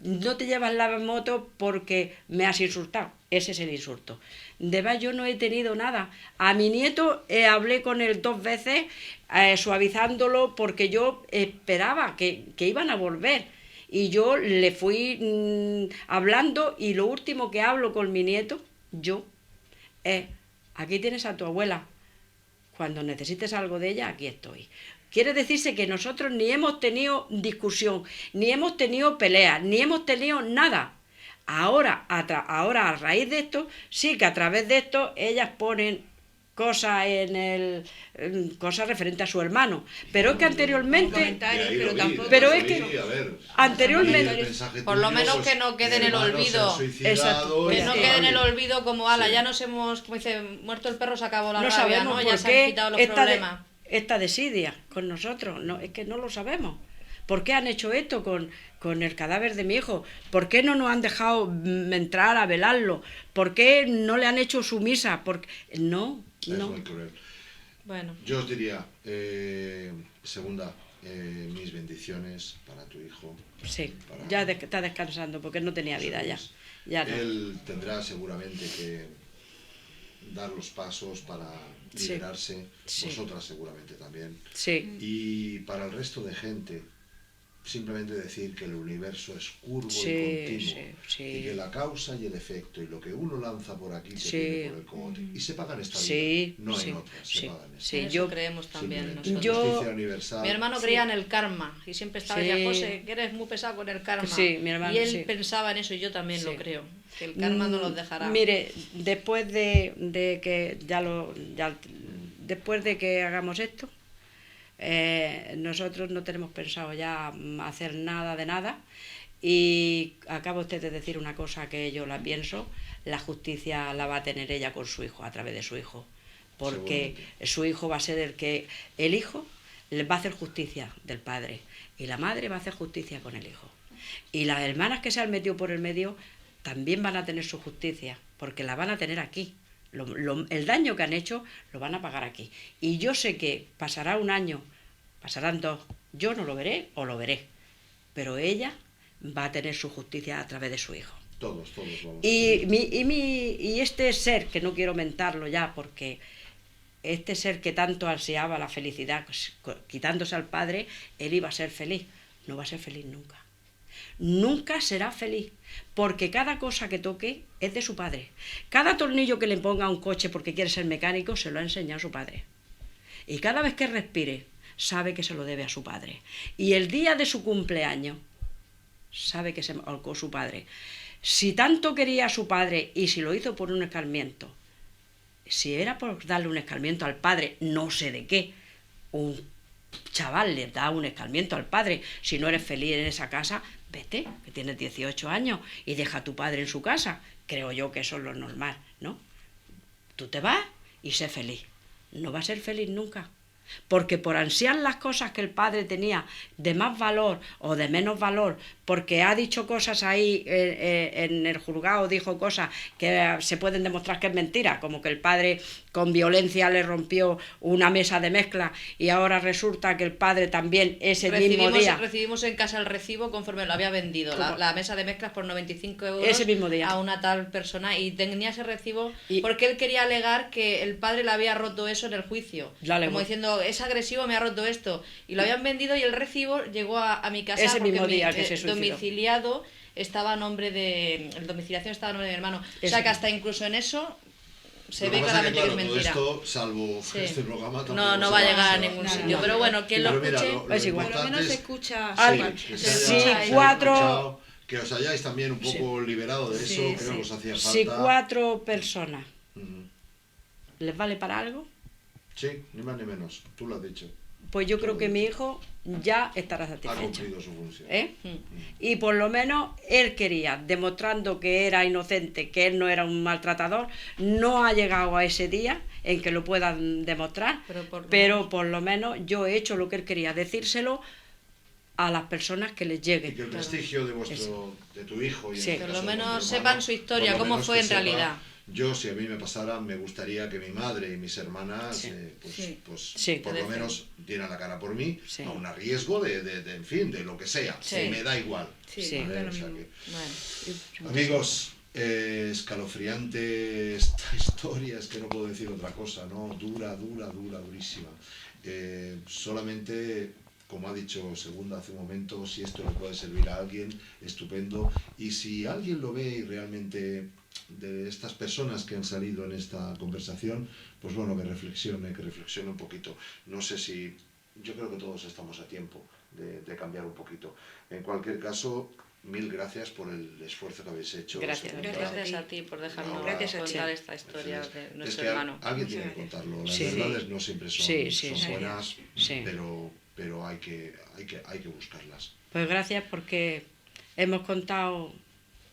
no te llevas la moto porque me has insultado. Ese es el insulto. De verdad, yo no he tenido nada. A mi nieto hablé con él 2 veces, suavizándolo, porque yo esperaba que iban a volver. Y yo le fui hablando, y lo último que hablo con mi nieto, aquí tienes a tu abuela. Cuando necesites algo de ella, aquí estoy. Quiere decirse que nosotros ni hemos tenido discusión, ni hemos tenido pelea, ni hemos tenido nada. Ahora, a raíz de esto, sí que a través de esto ellas ponen cosas cosas referentes a su hermano. Pero es que anteriormente, Comentarios, Y ahí pero lo vi, tampoco... Pero lo es vi, que a ver, anteriormente- vi el mensaje Por lo tuyo, menos pues, que no quede en mi el hermano se ha olvido. suicidado Exacto. y que no tal. quede en el olvido como ala, Sí. ya nos hemos, como dice, muerto el perro se acabó la no rabia, sabemos ¿no? Ya por se han qué quitado los esta problemas. esta desidia con nosotros. No, es que no lo sabemos. ¿Por qué han hecho esto con el cadáver de mi hijo? ¿Por qué no nos han dejado entrar a velarlo? ¿Por qué no le han hecho su misa? No. Es muy cruel. Bueno, Yo os diría, segunda, mis bendiciones para tu hijo. Sí, Para- ya está descansando porque no tenía vida ya. Ya no. Él tendrá seguramente que dar los pasos para Sí. liberarse, Sí. vosotras seguramente también. Sí, Y para el resto de gente, simplemente decir que el universo es curvo Sí, y continuo, sí, sí. y que la causa y el efecto, y lo que uno lanza por aquí se Sí. tiene por el cogote, y se paga en esta Sí, vida, no sí, en otras, se sí, paga en esta. sí. En eso yo- creemos también Simplemente, nosotros. Yo- justicia universal. Mi hermano Sí. creía en el karma y siempre estaba Sí. diciendo, José, que eres muy pesado con el karma. Sí, mi hermano, y él sí. pensaba en eso y yo también Sí. lo creo, que el karma no los dejará. Mire, después de que después de que hagamos esto, nosotros no tenemos pensado ya hacer nada de nada. Y acaba usted de decir una cosa que yo la pienso: la justicia la va a tener ella con su hijo, a través de su hijo, porque Seguramente. su hijo va a ser el hijo le va a hacer justicia del padre, y la madre va a hacer justicia con el hijo, y las hermanas que se han metido por el medio también van a tener su justicia, porque la van a tener aquí. El daño que han hecho lo van a pagar aquí. Y yo sé que pasará un año, pasarán dos, yo no lo veré o lo veré, pero ella va a tener su justicia a través de su hijo. Todos vamos. Y este ser, que no quiero mentarlo ya, porque este ser que tanto ansiaba la felicidad, quitándose al padre, él iba a ser feliz. No va a ser feliz nunca. Nunca será feliz, porque cada cosa que toque es de su padre. Cada tornillo que le ponga a un coche porque quiere ser mecánico se lo ha enseñado su padre. Y cada vez que respire, sabe que se lo debe a su padre. Y el día de su cumpleaños, sabe que se ahorcó su padre. Si tanto quería a su padre y si lo hizo por un escarmiento, si era por darle un escarmiento al padre, no sé de qué, un chaval le da un escarmiento al padre, si no eres feliz en esa casa, vete, que tienes 18 años, y deja a tu padre en su casa. Creo yo que eso es lo normal, ¿no? Tú te vas y sé feliz. No va a ser feliz nunca. Porque por ansiar las cosas que el padre tenía de más valor o de menos valor, porque ha dicho cosas ahí en el juzgado, dijo cosas que se pueden demostrar que es mentira, como que el padre con violencia le rompió una mesa de mezcla, y ahora resulta que el padre también ese mismo día... Recibimos en casa el recibo conforme lo había vendido, la mesa de mezclas por 95 euros Ese mismo día. a una tal persona, y tenía ese recibo Y- porque él quería alegar que el padre le había roto eso en el juicio. Ya le Como voy. diciendo, es agresivo, me ha roto esto. Y lo habían vendido y el recibo llegó a mi casa Ese porque mismo mi día que se suicidó. domiciliado estaba a nombre de... El domiciliación estaba a nombre de mi hermano. O Ese. sea que hasta incluso en eso se Lo ve que pasa claramente que es claro, mentira. todo esto, salvo Sí. este programa, tampoco No va a se llegar a se ningún nada, sitio. nada. Pero bueno, quien lo Pero mira, escuche... es igual. Por lo importante menos se es- escucha. Alguien. que Sí, se haya cuatro- escuchado, que os hayáis también un poco liberado de eso, Sí, creo sí. que os hacía falta. Si 4 personas Ujú. les vale para algo, Sí, ni más ni menos, tú lo has dicho. pues yo creo que mi hijo ya estará Ha satisfecho. cumplido su función. ¿Eh? Y por lo menos él quería, demostrando que era inocente, que él no era un maltratador, no ha llegado a ese día en que lo puedan demostrar, Pero por lo menos yo he hecho lo que él quería, decírselo a las personas que les Y llegue. que el prestigio de de tu hijo y en Sí. este Por caso lo de menos tu sepan hermano, su historia, por lo cómo menos fue que en sepa. realidad. Yo, si a mí me pasara, me gustaría que mi madre y mis hermanas, Sí. Sí. Sí. por lo menos dieran la cara por mí, Sí. a un riesgo en fin, de lo que sea. Sí. Me da igual. Sí, Sí. da lo O sea mismo. que- Bueno. Amigos, escalofriante esta historia, es que no puedo decir otra cosa, ¿no? Durísima. Solamente, como ha dicho Segunda hace un momento, si esto le puede servir a alguien, estupendo. Y si alguien lo ve y realmente de estas personas que han salido en esta conversación, pues bueno, que reflexione un poquito. No sé si... Yo creo que todos estamos a tiempo de cambiar un poquito. En cualquier caso, mil gracias por el esfuerzo que habéis hecho. Gracias. Segunda. Gracias a ti por dejarnos Gracias a ti. contar esta historia Es de que nuestro hermano. alguien Muchas tiene que gracias. contarlo. Las Sí. verdades no siempre son, Sí, sí, son sí. buenas, Sí. pero hay que buscarlas. Pues gracias, porque hemos contado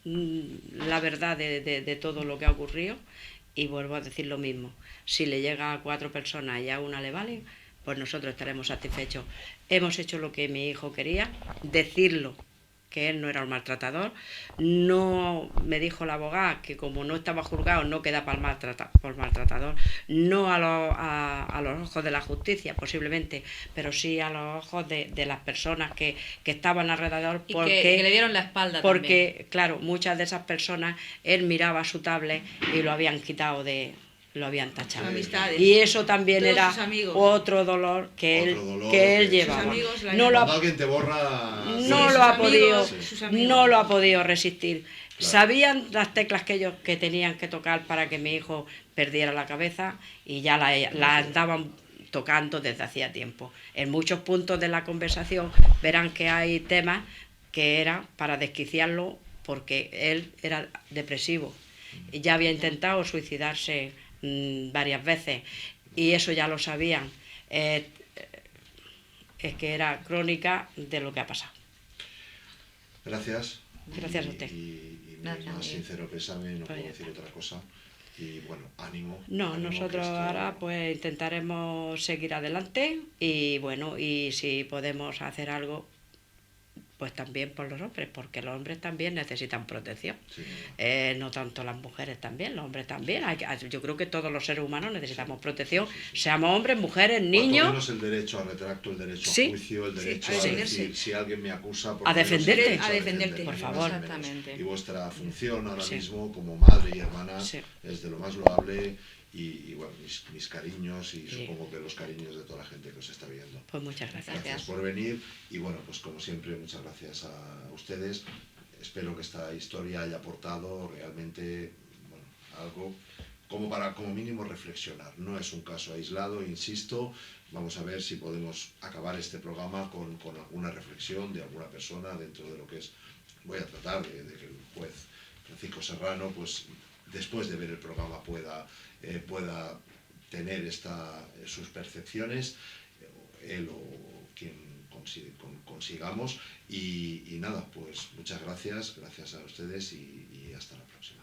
la verdad de todo lo que ha ocurrido, y vuelvo a decir lo mismo. Si le llega a 4 personas y a una le vale, pues nosotros estaremos satisfechos. Hemos hecho lo que mi hijo quería, decirlo, que él no era un maltratador. No, me dijo la abogada que como no estaba juzgado no queda por maltratador, no a los ojos de la justicia posiblemente, pero sí a los ojos de las personas que estaban alrededor, Y porque que le dieron la espalda porque claro, muchas de esas personas él miraba su tablet y lo habían quitado lo habían tachado. Amistades. Y eso también Todos era sus amigos. otro dolor que Otro él, dolor que él que- llevaba. Sus amigos la No lo Cuando ha, alguien te borra... no sí, lo sí, ha sí. podido, sus amigos. no lo ha podido resistir. Claro. Sabían las teclas que ellos que tenían que tocar para que mi hijo perdiera la cabeza y ya la andaban tocando desde hacía tiempo. En muchos puntos de la conversación verán que hay temas que eran para desquiciarlo porque él era depresivo y ya había intentado suicidarse varias veces y eso ya lo sabían. Es que era crónica de lo que ha pasado. Gracias. Gracias a usted. Y mi Gracias, más Miguel. sincero pésame, no Pues puedo ya decir otra cosa. Y bueno, ánimo. No, ánimo, que nosotros esto- ahora pues intentaremos seguir adelante y bueno, y si podemos hacer algo, pues también por los hombres, porque los hombres también necesitan protección. Sí, No tanto las mujeres también, los hombres también. Yo creo que todos los seres humanos necesitamos protección, sí, sí. seamos hombres, mujeres, Cuanto niños. menos el derecho a retracto, el derecho Sí. a juicio, el Sí, derecho a a defenderse. decir si alguien me acusa... por A lo menos el defenderte. derecho A defenderte, defenderme, por favor. más o menos. Exactamente. Y vuestra función ahora Sí. mismo como madre y hermana Sí. es de lo más loable y bueno, mis cariños y Sí. supongo que los cariños de toda la gente que os está viendo. Pues muchas gracias. Gracias por venir y bueno, pues como siempre, muchas gracias a ustedes. Espero que esta historia haya aportado realmente bueno, algo como mínimo reflexionar. No es un caso aislado, insisto. Vamos a ver si podemos acabar este programa con alguna reflexión de alguna persona dentro de lo que es. Voy a tratar de que el juez Francisco Serrano, pues después de ver el programa pueda tener sus percepciones, él o quien consigamos. Y nada, pues muchas gracias a ustedes y hasta la próxima.